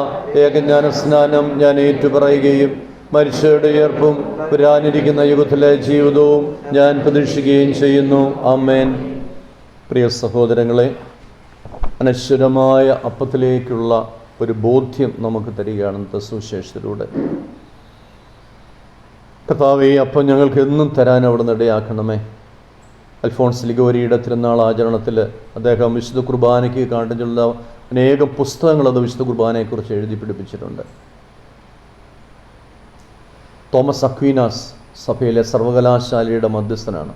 ഏകജ്ഞാന സ്നാനം ഞാൻ ഏറ്റുപറയുകയും മരിച്ചവരുടെ ഉയർപ്പും വരാനിരിക്കുന്ന യുഗത്തിലെ ജീവിതവും ഞാൻ പ്രതീക്ഷിക്കുകയും ചെയ്യുന്നു. ആമേൻ. പ്രിയ സഹോദരങ്ങളെ, അനശ്വരമായ അപ്പത്തിലേക്കുള്ള ഒരു ബോധ്യം നമുക്ക് തരികയാണ് ഇന്നത്തെ സുവിശേഷത്തിലൂടെ. കർത്താവേ, ഈ അപ്പം ഞങ്ങൾക്ക് എന്നും തരാൻ അവിടുന്ന് ഇടയാക്കണമേ. അൽഫോൺസ് ലിഗോരിയുടെ തിരുനാൾ ആചരണത്തിൽ അദ്ദേഹം വിശുദ്ധ കുർബാനയ്ക്ക് കാണിച്ചുള്ള അനേകം പുസ്തകങ്ങൾ അത് വിശുദ്ധ കുർബാനയെക്കുറിച്ച് എഴുതി പിടിപ്പിച്ചിട്ടുണ്ട്. തോമസ് അക്വീനാസ് സഭയിലെ സർവകലാശാലയുടെ മധ്യസ്ഥനാണ്.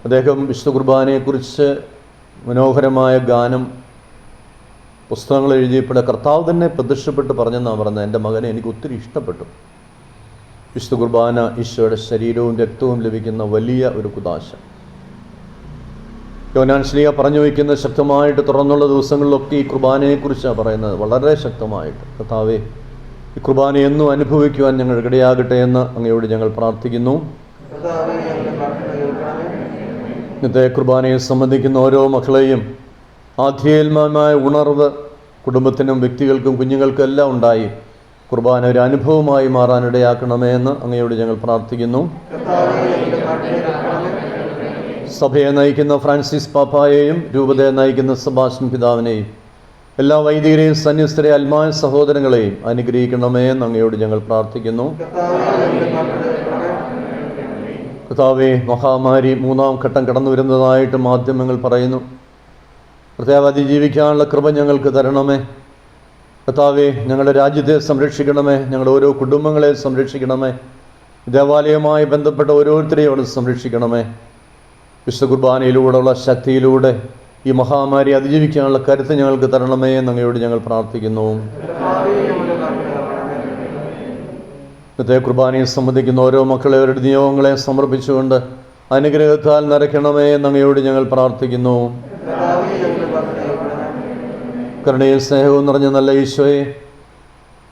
അദ്ദേഹം വിശുദ്ധ കുർബാനയെക്കുറിച്ച് മനോഹരമായ ഗാനം പുസ്തകങ്ങൾ എഴുതിയപ്പോൾ കർത്താവ് തന്നെ പ്രത്യക്ഷപ്പെട്ട് പറഞ്ഞെന്നാണ് പറഞ്ഞത്. എൻ്റെ മകനെ എനിക്ക് ഒത്തിരി ഇഷ്ടപ്പെട്ടു. വിശുദ്ധ കുർബാന ഈശോയുടെ ശരീരവും രക്തവും ലഭിക്കുന്ന വലിയ ഒരു കുദാശ. യോഹന്നാൻ ശ്ലീഹ പറഞ്ഞു വയ്ക്കുന്ന ശക്തമായിട്ട് തുറന്നുള്ള ദിവസങ്ങളിലൊക്കെ ഈ കുർബാനയെക്കുറിച്ചാണ് പറയുന്നത്, വളരെ ശക്തമായിട്ട്. കർത്താവേ, ഈ കുർബാന എന്നും അനുഭവിക്കുവാൻ ഞങ്ങൾ ഇടയാകട്ടെ എന്ന് അങ്ങയോട് ഞങ്ങൾ പ്രാർത്ഥിക്കുന്നു. ഇന്നത്തെ കുർബാനയെ സംബന്ധിക്കുന്ന ഓരോ മക്കളെയും ആധ്യാത്മികമായ ഉണർവ് കുടുംബത്തിനും വ്യക്തികൾക്കും കുഞ്ഞുങ്ങൾക്കും എല്ലാം ഉണ്ടായി കുർബാന ഒരു അനുഭവമായി മാറാനിടയാക്കണമേ എന്ന് അങ്ങയോട് ഞങ്ങൾ പ്രാർത്ഥിക്കുന്നു. സഭയെ നയിക്കുന്ന ഫ്രാൻസിസ് പാപ്പായെയും രൂപതയെ നയിക്കുന്ന സെബാസ്റ്റ്യൻ പിതാവിനെയും എല്ലാ വൈദികരെയും സന്യസ്തരെ ആത്മായ സഹോദരങ്ങളെയും അനുഗ്രഹിക്കണമേ എന്ന് അങ്ങയോട് ഞങ്ങൾ പ്രാർത്ഥിക്കുന്നു. കർത്താവേ, മഹാമാരി 3-ാം ഘട്ടം കടന്നു വരുന്നതായിട്ട് മാധ്യമങ്ങൾ പറയുന്നു. കർത്താവേ, അതിജീവിക്കാനുള്ള കൃപ ഞങ്ങൾക്ക് തരണമേ. കർത്താവേ, ഞങ്ങളുടെ രാജ്യത്തെ സംരക്ഷിക്കണമേ. ഞങ്ങളുടെ ഓരോ കുടുംബങ്ങളെ സംരക്ഷിക്കണമേ. ദേവാലയവുമായി ബന്ധപ്പെട്ട ഓരോരുത്തരെയും അവിടെ സംരക്ഷിക്കണമേ. വിശുദ്ധ കുർബാനയിലൂടെയുള്ള ശക്തിയിലൂടെ ഈ മഹാമാരി അതിജീവിക്കാനുള്ള കരുത്ത് ഞങ്ങൾക്ക് തരണമേ എന്ന് അങ്ങയോട് ഞങ്ങൾ പ്രാർത്ഥിക്കുന്നു. ഇന്നത്തെ കുർബാനയെ സംബന്ധിക്കുന്ന ഓരോ മക്കളെ അവരുടെ നിയോഗങ്ങളെ സമർപ്പിച്ചുകൊണ്ട് അനുഗ്രഹത്താൽ നിറയ്ക്കണമേ എന്ന് അങ്ങയോട് ഞങ്ങൾ പ്രാർത്ഥിക്കുന്നു. കരുണയും സ്നേഹവും നിറഞ്ഞ നല്ല ഈശോയെ,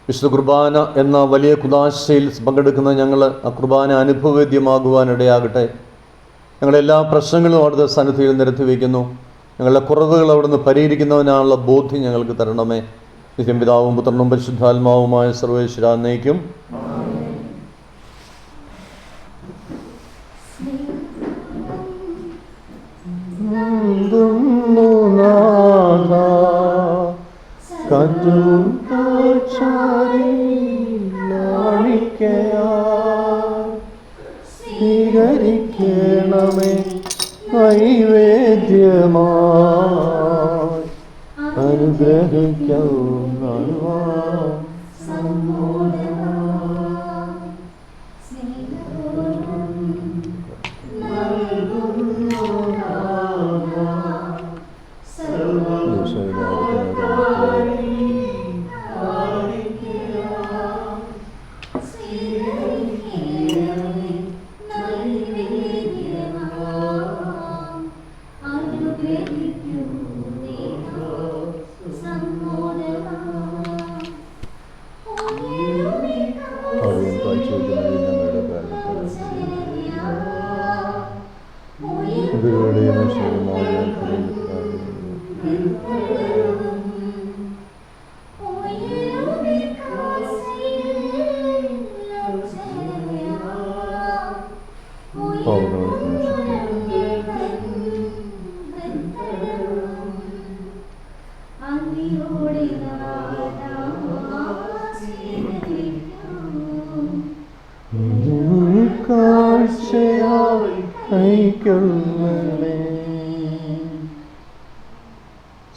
വിശുദ്ധ കുർബാന എന്ന വലിയ കുദാശയിൽ പങ്കെടുക്കുന്ന ഞങ്ങൾ ആ കുർബാന അനുഭവവേദ്യമാകുവാനിടയാകട്ടെ. ഞങ്ങളുടെ എല്ലാ പ്രശ്നങ്ങളും അവിടുത്തെ സന്നിധിയിൽ നിരത്തി വയ്ക്കുന്നു. ഞങ്ങളുടെ കുറവുകൾ അവിടുന്ന് പരിഹരിക്കുന്നവനാണുള്ള ബോധ്യം ഞങ്ങൾക്ക് തരണമേ. നിത്യം പിതാവും പുത്രനും പരിശുദ്ധാത്മാവുമായ സർവേശ്വരാ എന്നേക്കും. സ്വീകരിക്കണമേ നൈവേദ്യമായി അനുഗ്രഹിക്കാവുന്ന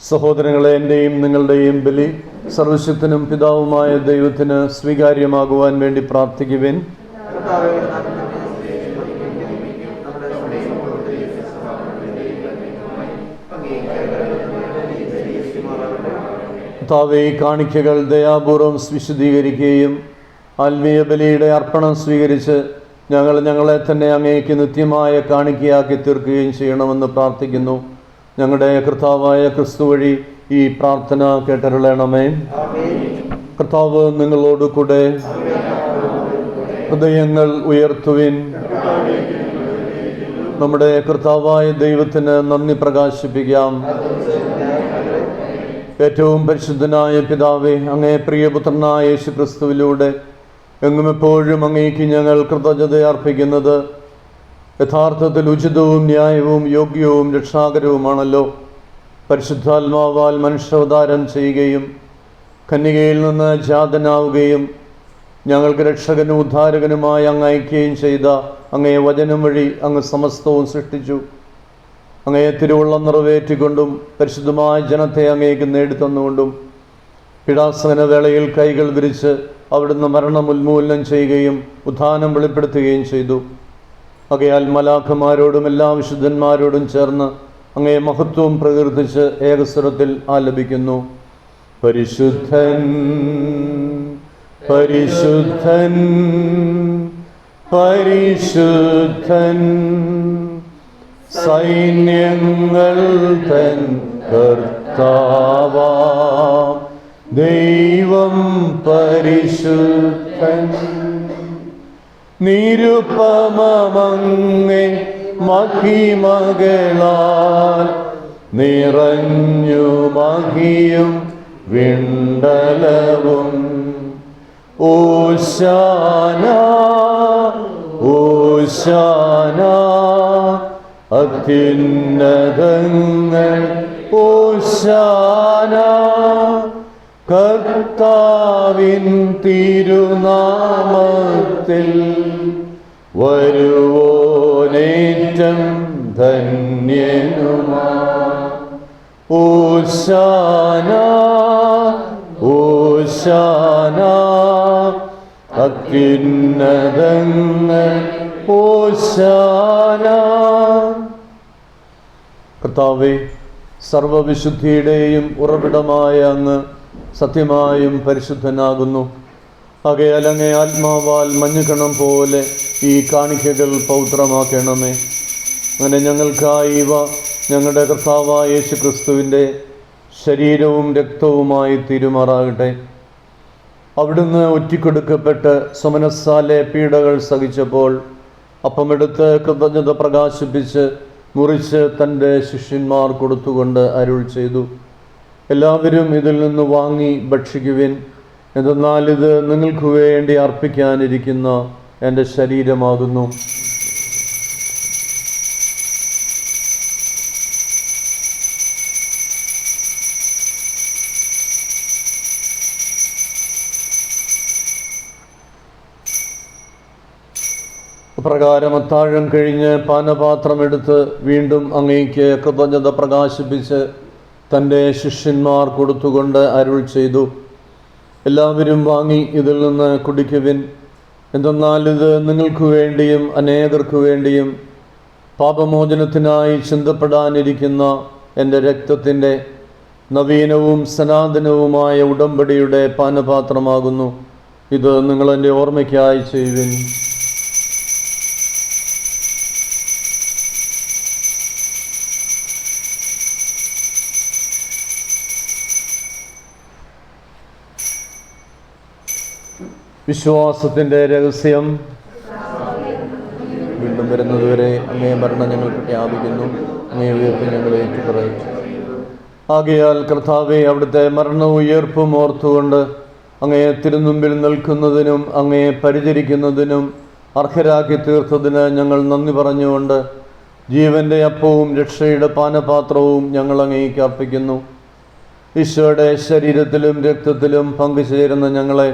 സഹോദരങ്ങളെ, എൻ്റെയും നിങ്ങളുടെയും ബലി സർവശക്തനും പിതാവുമായ ദൈവത്തിന് സ്വീകാര്യമാകുവാൻ വേണ്ടി പ്രാർത്ഥിക്കുവിൻ. കർത്താവേ, ഈ കാണിക്കകൾ ദയാപൂർവം വിശുദ്ധീകരിക്കുകയും ആത്മീയ ബലിയുടെ അർപ്പണം സ്വീകരിച്ച് ഞങ്ങളെ തന്നെ അങ്ങേക്ക് നിത്യമായ കാണിക്കയാക്കി തീർക്കുകയും ചെയ്യണമെന്ന് പ്രാർത്ഥിക്കുന്നു. ഞങ്ങളുടെ കർത്താവായ ക്രിസ്തു വഴി ഈ പ്രാർത്ഥന കേട്ടരുളണമേ. കർത്താവ് നിങ്ങളോട് കൂടെ. ഹൃദയങ്ങൾ ഉയർത്തുവിൻ. നമ്മുടെ കർത്താവായ ദൈവത്തിന് നന്ദി പ്രകാശിപ്പിക്കാം. ഏറ്റവും പരിശുദ്ധനായ പിതാവേ, അങ്ങേ പ്രിയപുത്രനായ യേശു ക്രിസ്തുവിലൂടെ എങ്ങും എപ്പോഴും അങ്ങേക്ക് ഞങ്ങൾ കൃതജ്ഞത അർപ്പിക്കുന്നത് യഥാർത്ഥത്തിൽ ഉചിതവും ന്യായവും യോഗ്യവും രക്ഷാകരവുമാണല്ലോ. പരിശുദ്ധാത്മാവാൽ മനുഷ്യാവതാരം ചെയ്യുകയും കന്യകയിൽ നിന്ന് ജാതനാവുകയും ഞങ്ങൾക്ക് രക്ഷകനും ഉദ്ധാരകനുമായി അങ്ങ് അയക്കുകയും ചെയ്ത അങ്ങേ വചനം വഴി അങ്ങ് സമസ്തവും സൃഷ്ടിച്ചു. അങ്ങയെ തിരുവുള്ളം നിറവേറ്റിക്കൊണ്ടും പരിശുദ്ധമായ ജനത്തെ അങ്ങേക്ക് നേടിത്തന്നുകൊണ്ടും പീഡാസന വേളയിൽ കൈകൾ വിരിച്ച് അവിടുന്ന് മരണം ഉന്മൂലനം ചെയ്യുകയും ഉത്ഥാനം വെളിപ്പെടുത്തുകയും ചെയ്തു. ആകയാൽ മലാഖമാരോടും എല്ലാ വിശുദ്ധന്മാരോടും ചേർന്ന് അങ്ങേ മഹത്വവും പ്രകീർത്തിച്ച് ഏകസ്വരത്തിൽ ആലപിക്കുന്നു. പരിശുദ്ധൻ പരിശുദ്ധൻ പരിശുദ്ധൻ സൈന്യങ്ങൾ തൻ കർത്താവാം ദൈവം പരിശുദ്ധൻ. നിരുപമമങ്ങേ മഹിമകളാൽ നിറഞ്ഞു മഹിയും വിണ്ടലവും. ഓശാന ഓശാന അത്യുന്നതങ്ങൾ ഓശാന. കർത്താവിൻ തിരുനാമത്തിൽ വരുവോനേറ്റം ധന്യനുമാ. ഓശാന ഓശാന അത്യുന്നതങ്ങൾ ഓശാന. കർത്താവേ, സർവവിശുദ്ധിയുടെയും ഉറവിടമായ അങ്ങ് സത്യമായും പരിശുദ്ധനാകുന്നു. ആകയാൽ അങ്ങേ ആത്മാവാൽ മഞ്ഞുകണം പോലെ ഈ കാണിക്കകൾ പൗത്രമാക്കണമേ. അങ്ങനെ ഞങ്ങൾക്കായി ഇവ ഞങ്ങളുടെ കർത്താവായ യേശു ക്രിസ്തുവിൻ്റെ ശരീരവും രക്തവുമായി തീരുമാറാകട്ടെ. അവിടുന്ന് ഒറ്റിക്കൊടുക്കപ്പെട്ട് സുമനസ്സാലെ പീഡകൾ സഹിച്ചപ്പോൾ അപ്പമെടുത്ത് കൃതജ്ഞത പ്രകാശിപ്പിച്ച് മുറിച്ച് തൻ്റെ ശിഷ്യന്മാർ കൊടുത്തുകൊണ്ട് അരുൾ ചെയ്തു, എല്ലാവരും ഇതിൽ നിന്ന് വാങ്ങി ഭക്ഷിക്കുവിൻ. എന്തെന്നാൽ ഇത് നിങ്ങൾക്ക് വേണ്ടി അർപ്പിക്കാനിരിക്കുന്ന എൻ്റെ ശരീരമാകുന്നു. പ്രകാരം അത്താഴം കഴിഞ്ഞ് പാനപാത്രമെടുത്ത് വീണ്ടും അങ്ങേക്ക് കൃതജ്ഞത പ്രകാശിപ്പിച്ച് തൻ്റെ ശിഷ്യന്മാർ കൊടുത്തുകൊണ്ട് അരുൾ ചെയ്തു, എല്ലാവരും വാങ്ങി ഇതിൽ നിന്ന് കുടിക്കുവിൻ. എന്തെന്നാൽ ഇത് നിങ്ങൾക്ക് വേണ്ടിയും അനേകർക്ക് വേണ്ടിയും പാപമോചനത്തിനായി ചിന്തപ്പെടാനിരിക്കുന്ന എൻ്റെ രക്തത്തിൻ്റെ നവീനവും സനാതനവുമായ ഉടമ്പടിയുടെ പാനപാത്രമാകുന്നു. ഇത് നിങ്ങളെൻ്റെ ഓർമ്മയ്ക്കായി ചെയ്യുവിൻ. വിശ്വാസത്തിൻ്റെ രഹസ്യം. വീണ്ടും വരുന്നതുവരെ അങ്ങേ മരണം ഞങ്ങൾ പ്രഖ്യാപിക്കുന്നു, അങ്ങേ ഉയർപ്പ് ഞങ്ങൾ ഏറ്റുപറയും. ആകയാൽ കർത്താവെ, അവിടുത്തെ മരണവും ഉയർപ്പും ഓർത്തുകൊണ്ട് അങ്ങയെ തിരുമുമ്പിൽ നിൽക്കുന്നതിനും അങ്ങയെ പരിചരിക്കുന്നതിനും അർഹരാക്കി തീർത്തതിന് ഞങ്ങൾ നന്ദി പറഞ്ഞുകൊണ്ട് ജീവൻ്റെ അപ്പവും രക്ഷയുടെ പാനപാത്രവും ഞങ്ങൾ അങ്ങേക്ക് അർപ്പിക്കുന്നു. ഈശോയുടെ ശരീരത്തിലും രക്തത്തിലും പങ്കുചേരുന്ന ഞങ്ങളെ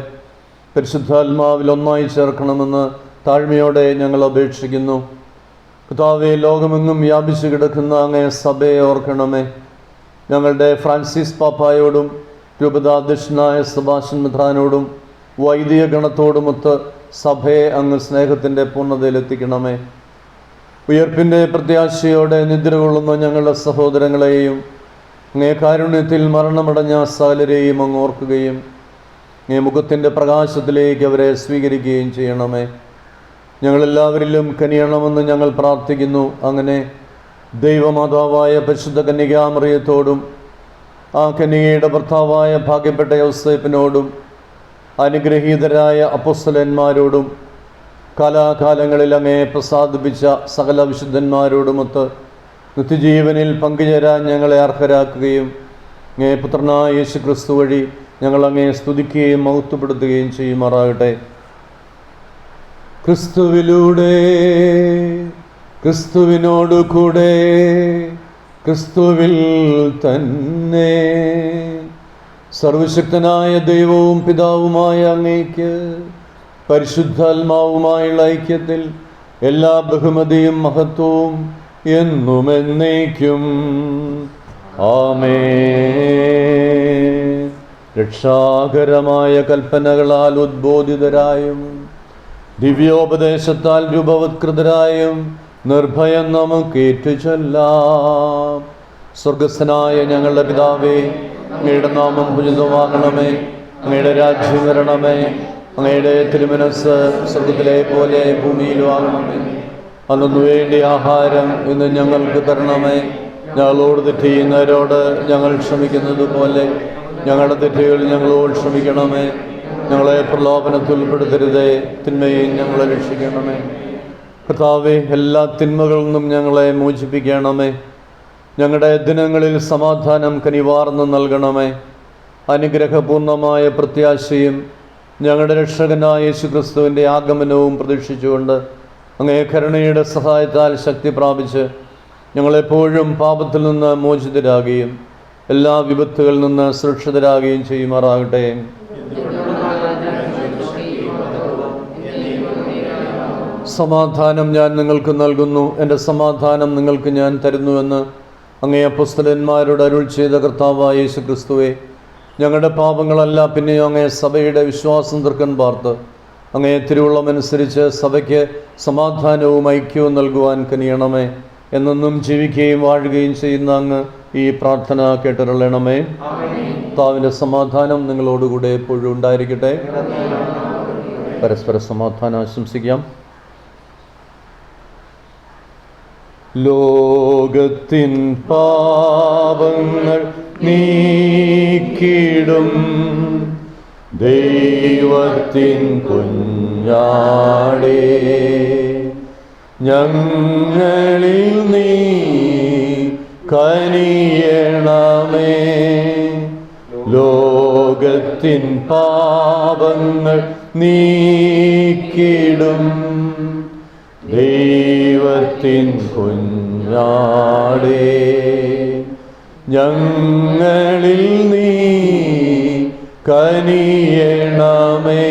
പരിശുദ്ധാത്മാവിൽ ഒന്നായി ചേർക്കണമെന്ന് താഴ്മയോടെ ഞങ്ങൾ അപേക്ഷിക്കുന്നു. കർത്താവേ, ലോകമെങ്ങും വ്യാപിച്ചു കിടക്കുന്ന അങ്ങേ സഭയെ ഓർക്കണമേ. ഞങ്ങളുടെ ഫ്രാൻസിസ് പാപ്പായോടും രൂപതാധ്യക്ഷനായ സെബാസ്റ്റ്യൻ മെത്രാനോടും വൈദിക ഗണത്തോടുമൊത്ത് സഭയെ അങ്ങ് സ്നേഹത്തിൻ്റെ പൂർണ്ണതയിലെത്തിക്കണമേ. ഉയർപ്പിൻ്റെ പ്രത്യാശയോടെ നിദ്ര കൊള്ളുന്ന ഞങ്ങളുടെ സഹോദരങ്ങളെയും അങ്ങേ കാരുണ്യത്തിൽ മരണമടഞ്ഞ സകലരെയും അങ്ങ് ഓർക്കുകയും അങ്ങേ മുഖത്തിൻ്റെ പ്രകാശത്തിലേക്ക് അവരെ സ്വീകരിക്കുകയും ചെയ്യണമേ. ഞങ്ങളെല്ലാവരിലും കനിയണമെന്ന് ഞങ്ങൾ പ്രാർത്ഥിക്കുന്നു. അങ്ങനെ ദൈവമാതാവായ പരിശുദ്ധ കന്യകാമറിയത്തോടും ആ കന്യകയുടെ ഭർത്താവായ ഭാഗ്യപ്പെട്ട യൗസേപ്പിനോടും അനുഗ്രഹീതരായ അപ്പോസ്തലന്മാരോടും കാലാകാലങ്ങളിൽ അങ്ങേ പ്രസാദിപ്പിച്ച സകല വിശുദ്ധന്മാരോടുമൊത്ത് നിത്യജീവനിൽ പങ്കുചേരാൻ ഞങ്ങളെ അർഹരാക്കുകയും അങ്ങേ പുത്രനായ യേശു ക്രിസ്തു വഴി ഞങ്ങൾ അങ്ങേ സ്തുതിക്കുകയും മഹത്വപ്പെടുത്തുകയും ചെയ്യുമാറാകട്ടെ. ക്രിസ്തുവിലൂടെ, ക്രിസ്തുവിനോടു കൂടെ, ക്രിസ്തുവിൽ തന്നെ സർവശക്തനായ ദൈവവും പിതാവുമായ അങ്ങേക്ക് പരിശുദ്ധാത്മാവുമായുള്ള ഐക്യത്തിൽ എല്ലാ ബഹുമതിയും മഹത്വവും എന്നും എന്നേക്കും ആമേൻ. രക്ഷാകരമായ കൽപ്പനകളാൽ ഉദ്ബോധിതരായും ദിവ്യോപദേശത്താൽ രൂപവത്കൃതരായും നിർഭയം നമുക്ക് ഏറ്റുചൊല്ലാം. സ്വർഗസ്ഥനായ ഞങ്ങളുടെ പിതാവേ, അങ്ങയുടെ നാമം പൂജിതമാകണമേ, അങ്ങയുടെ രാജ്യം വരണമേ, അങ്ങയുടെ തിരുമനസ്സ് സ്വർഗത്തിലെ പോലെ ഭൂമിയിലും ആകണമേ. അന്നു വേണ്ടി ആഹാരം ഇന്ന് ഞങ്ങൾക്ക് തരണമേ. ഞങ്ങളോട് തെറ്റ് ചെയ്യുന്നവരോട് ഞങ്ങൾ ക്ഷമിക്കുന്നത് പോലെ ഞങ്ങളുടെ തെറ്റുകൾ ഞങ്ങളോട് ക്ഷമിക്കണമേ. ഞങ്ങളെ പ്രലോഭനത്തിൽ ഉൾപ്പെടുത്തരുതേ, തിന്മയും ഞങ്ങളെ രക്ഷിക്കണമേ. കർത്താവേ, എല്ലാ തിന്മകളിൽ നിന്നും ഞങ്ങളെ മോചിപ്പിക്കണമേ. ഞങ്ങളുടെ ദിനങ്ങളിൽ സമാധാനം കനിവാർന്ന് നൽകണമേ. അനുഗ്രഹപൂർണമായ പ്രത്യാശയും ഞങ്ങളുടെ രക്ഷകനായ യേശു ക്രിസ്തുവിൻ്റെ ആഗമനവും പ്രതീക്ഷിച്ചുകൊണ്ട് അങ്ങേ കരുണയുടെ സഹായത്താൽ ശക്തി പ്രാപിച്ച് ഞങ്ങളെപ്പോഴും പാപത്തിൽ നിന്ന് മോചിതരാകുകയും എല്ലാ വിപത്തുകളിൽ നിന്ന് സുരക്ഷിതരാകുകയും ചെയ്യുമാറാകട്ടെ. സമാധാനം ഞാൻ നിങ്ങൾക്ക് നൽകുന്നു, എൻ്റെ സമാധാനം നിങ്ങൾക്ക് ഞാൻ തരുന്നുവെന്ന് അങ്ങേ അപ്പോസ്തലന്മാരോട് അരുൾ ചെയ്ത കർത്താവായ യേശു ക്രിസ്തുവേ, ഞങ്ങളുടെ പാപങ്ങളല്ല പിന്നെയോ അങ്ങേ സഭയുടെ വിശ്വാസം തൃക്കൻ പാർത്ത് അങ്ങേ തിരുവുള്ളമനുസരിച്ച് സഭയ്ക്ക് സമാധാനവും ഐക്യവും നൽകുവാൻ കനിയണമേ. എന്നെന്നും ജീവിക്കുകയും വാഴുകയും ചെയ്യുന്ന അങ്ങ് ഈ പ്രാർത്ഥന കേട്ടരുളണമേ. കർത്താവിൻ്റെ സമാധാനം നിങ്ങളോടുകൂടെ എപ്പോഴും ഉണ്ടായിരിക്കട്ടെ. പരസ്പര സമാധാനം ആശംസിക്കാം. ലോകത്തിൻ പാപങ്ങൾ നീക്കിടും ദൈവത്തിൻ കുഞ്ഞാടേ, ഞങ്ങളിൽ നീ കനിയണമേ. ലോകത്തിൻ പാപങ്ങൾ നീക്കിടും ദൈവത്തിൻ കുഞ്ഞാടേ, ഞങ്ങളിൽ നീ കനിയണമേ.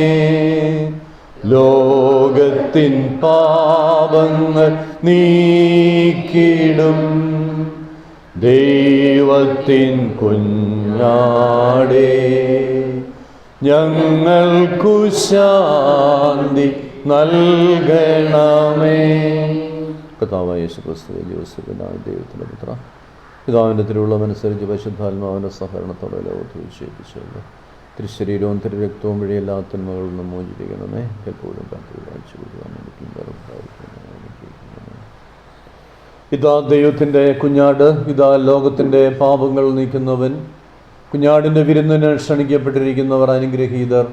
ലോകത്തിൻ പാപങ്ങൾ നീക്കിടും ദൈവത്തിൻ കുഞ്ഞാടേ, ഞങ്ങൾക്കു ശാന്തി നൽകണമേ. കർത്താവായ യേശു ക്രിസ്തുവേ, യേശുവിനായ ദൈവത്തിൻ്റെ പുത്ര, പിതാവിൻ്റെ തിരുവുള്ളമനുസരിച്ച് പരിശുദ്ധാത്മാവിൻ്റെ സഹകരണത്തോടെ ലോകത്തിൽ വിശേഷിപ്പിച്ചുള്ള തിരുശരീരവും തിരുരക്തവും വഴി എല്ലാ തിന്മകളിൽ നിന്നും മോചിപ്പിക്കണമേ. എപ്പോഴും കാഴ്ച ഇതാ ദൈവത്തിൻ്റെ കുഞ്ഞാട്, ഇതാ ലോകത്തിൻ്റെ പാപങ്ങൾ നീക്കുന്നവൻ. കുഞ്ഞാടിൻ്റെ വിരുന്നിന് ക്ഷണിക്കപ്പെട്ടിരിക്കുന്നവർ അനുഗ്രഹീതർ.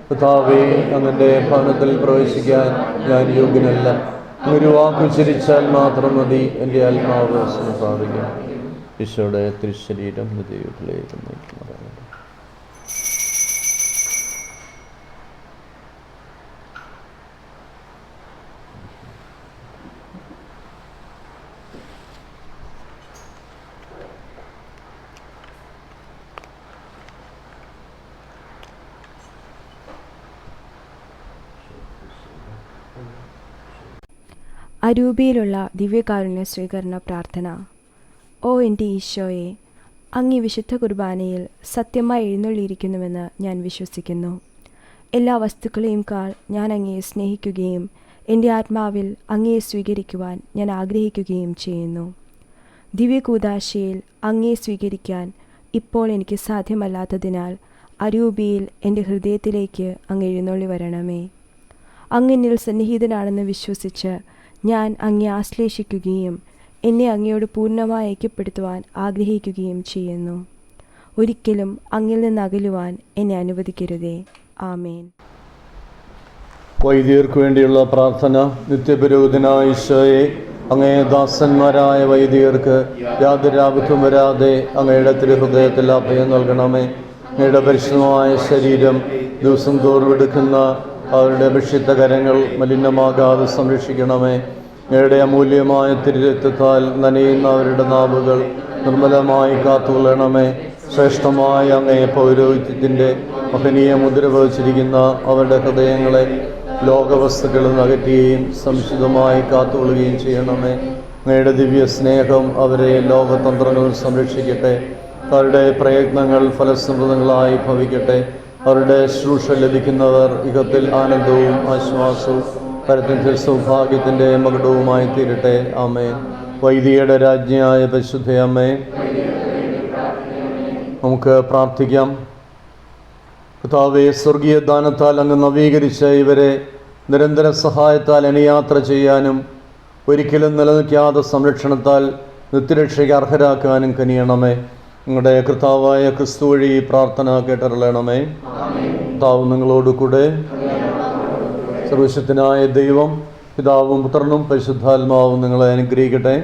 കർത്താവേ, അങ്ങൻ്റെ ഭവനത്തിൽ പ്രവേശിക്കാൻ ഞാൻ യോഗ്യനല്ല. ഒരു വാക്ക് ഉച്ചരിച്ചാൽ മാത്രം മതി, എൻ്റെ ആത്മാവ് പ്രാപിക്കാം. ഈശോയുടെ തിരുശരീരം ദൈവത്തിലേക്ക് നയിക്കുന്നതാണ്. അരൂപിയിലുള്ള ദിവ്യകാരുണ്യ സ്വീകരണ പ്രാർത്ഥന. ഓ എൻ്റെ ഈശോയെ, അങ്ങ് ഈ വിശുദ്ധ കുർബാനയിൽ സത്യമായി എഴുന്നള്ളിയിരിക്കുന്നുവെന്ന് ഞാൻ വിശ്വസിക്കുന്നു. എല്ലാ വസ്തുക്കളെയും കാൾ ഞാൻ അങ്ങയെ സ്നേഹിക്കുകയും എൻ്റെ ആത്മാവിൽ അങ്ങയെ സ്വീകരിക്കുവാൻ ഞാൻ ആഗ്രഹിക്കുകയും ചെയ്യുന്നു. ദിവ്യകൂദാശയിൽ അങ്ങേ സ്വീകരിക്കാൻ ഇപ്പോൾ എനിക്ക് സാധ്യമല്ലാത്തതിനാൽ അരൂപിയിൽ എൻ്റെ ഹൃദയത്തിലേക്ക് അങ്ങ് എഴുന്നള്ളി വരണമേ. അങ്ങനിൽ സന്നിഹിതനാണെന്ന് വിശ്വസിച്ച് ഞാൻ അങ്ങേ ആശ്ലേഷിക്കുകയും എന്നെ അങ്ങയോട് പൂർണ്ണമായി ഐക്യപ്പെടുത്തുവാൻ ആഗ്രഹിക്കുകയും ചെയ്യുന്നു. ഒരിക്കലും അങ്ങിൽ നിന്ന് അകലുവാൻ എന്നെ അനുവദിക്കരുതേ. ആമേൻ. വൈദികർക്ക് വേണ്ടിയുള്ള പ്രാർത്ഥന. നിത്യപുരോഹിതനായ ഈശോയെ, അങ്ങേ ദാസന്മാരായ വൈദികർക്ക് യാതൊരു ആപത്തും വരാതെ അങ്ങയുടെ തിരുഹൃദയത്തിൽ അഭയം നൽകണമേ. അങ്ങയുടെ പരിശുദ്ധമായ ശരീരം ദിവസം തോറും എടുക്കുന്ന അവരുടെ വിശുദ്ധ കരങ്ങൾ മലിനമാകാതെ സംരക്ഷിക്കണമേ. അങ്ങയുടെ അമൂല്യമായ തിരുരക്തത്താൽ നനയുന്ന അവരുടെ നാവുകൾ നിർമ്മലമായി കാത്തുകൊള്ളണമേ. ശ്രേഷ്ഠമായ അങ്ങേ പൗരോഹിത്യത്തിൻ്റെ മഹനീയ മുദ്ര വഹിച്ചിരിക്കുന്ന അവരുടെ ഹൃദയങ്ങളെ ലോകവസ്തുക്കളിൽ നിന്ന് അകറ്റുകയും സംശുദ്ധമായി കാത്തുകൊള്ളുകയും ചെയ്യണമേ. അങ്ങയുടെ ദിവ്യ സ്നേഹം അവരെ ലോകതന്ത്രങ്ങളിൽ സംരക്ഷിക്കട്ടെ. അവരുടെ പ്രയത്നങ്ങൾ ഫലസമൃദ്ധങ്ങളായി ഭവിക്കട്ടെ. അവരുടെ ശുശ്രൂഷ ലഭിക്കുന്നവർ ഇഹത്തിൽ ആനന്ദവും ആശ്വാസവും പരത്തിൽ സൗഭാഗ്യത്തിൻ്റെ മകുടവുമായി തീരട്ടെ. ആമേൻ. വൈദികയുടെ രാജ്ഞിയായ പരിശുദ്ധ അമ്മേ, നമുക്ക് പ്രാർത്ഥിക്കാം. കർത്താവേ, സ്വർഗീയ ദാനത്താൽ അങ്ങ് നവീകരിച്ച ഇവരെ നിരന്തര സഹായത്താൽ അനുയാത്ര ചെയ്യാനും ഒരിക്കലും നിലനിൽക്കാതെ സംരക്ഷണത്താൽ നിത്യരക്ഷയ്ക്ക് അർഹരാക്കാനും കനിയണമേ. നിങ്ങളുടെ കർത്താവായ ക്രിസ്തു വഴി ഈ പ്രാർത്ഥന കേട്ടറിയണമേ. കർത്താവ് നിങ്ങളോട് കൂടെ. സർവശക്തനായ ദൈവം പിതാവും പുത്രനും പരിശുദ്ധാത്മാവും നിങ്ങളെ അനുഗ്രഹിക്കട്ടെ.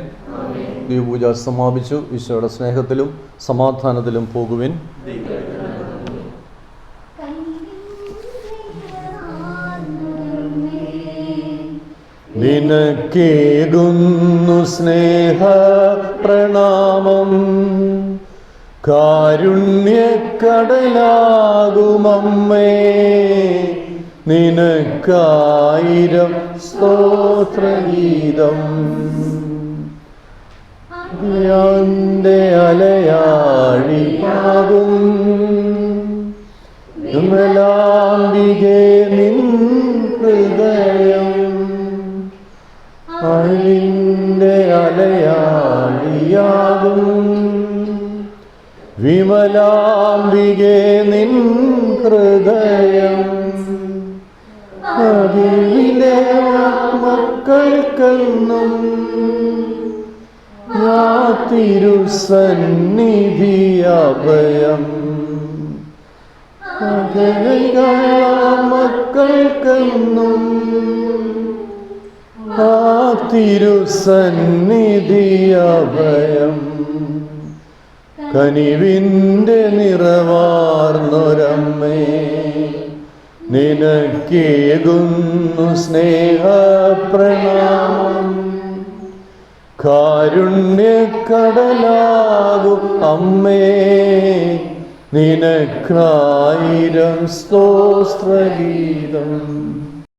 ഈ പൂജ സമാപിച്ചു. ഈശോയുടെ സ്നേഹത്തിലും സമാധാനത്തിലും പോകുവിൻ. നിനക്കേകുന്നു സ്നേഹ പ്രണാമം, കാരുണ്യക്കടലാകുമമ്മേ, നിനക്കായിരം സ്തോത്രഗീതം. ന്റെ അലയാഴിയാകും വിമലാംബികേ നിൻ ഹൃദയം, അഴിന്റെ അലയാഴിയാകും വിമലാംബികേ നിൻ ഹൃദയം. അതിലെ മക്കൾക്കെന്നും തിരുസന്നിധി അഭയം. മക്കൾക്കെന്നും ആ തിരുസന്നിധി അഭയം. കനിവിൻ്റെ നിറവാർന്നൊരമ്മേ, നിനക്കേകുന്നു സ്നേഹപ്രണാമം. കാരുണ്യക്കടലാകും അമ്മേ, നിനക്കായിരം സ്തോത്രഗീതം.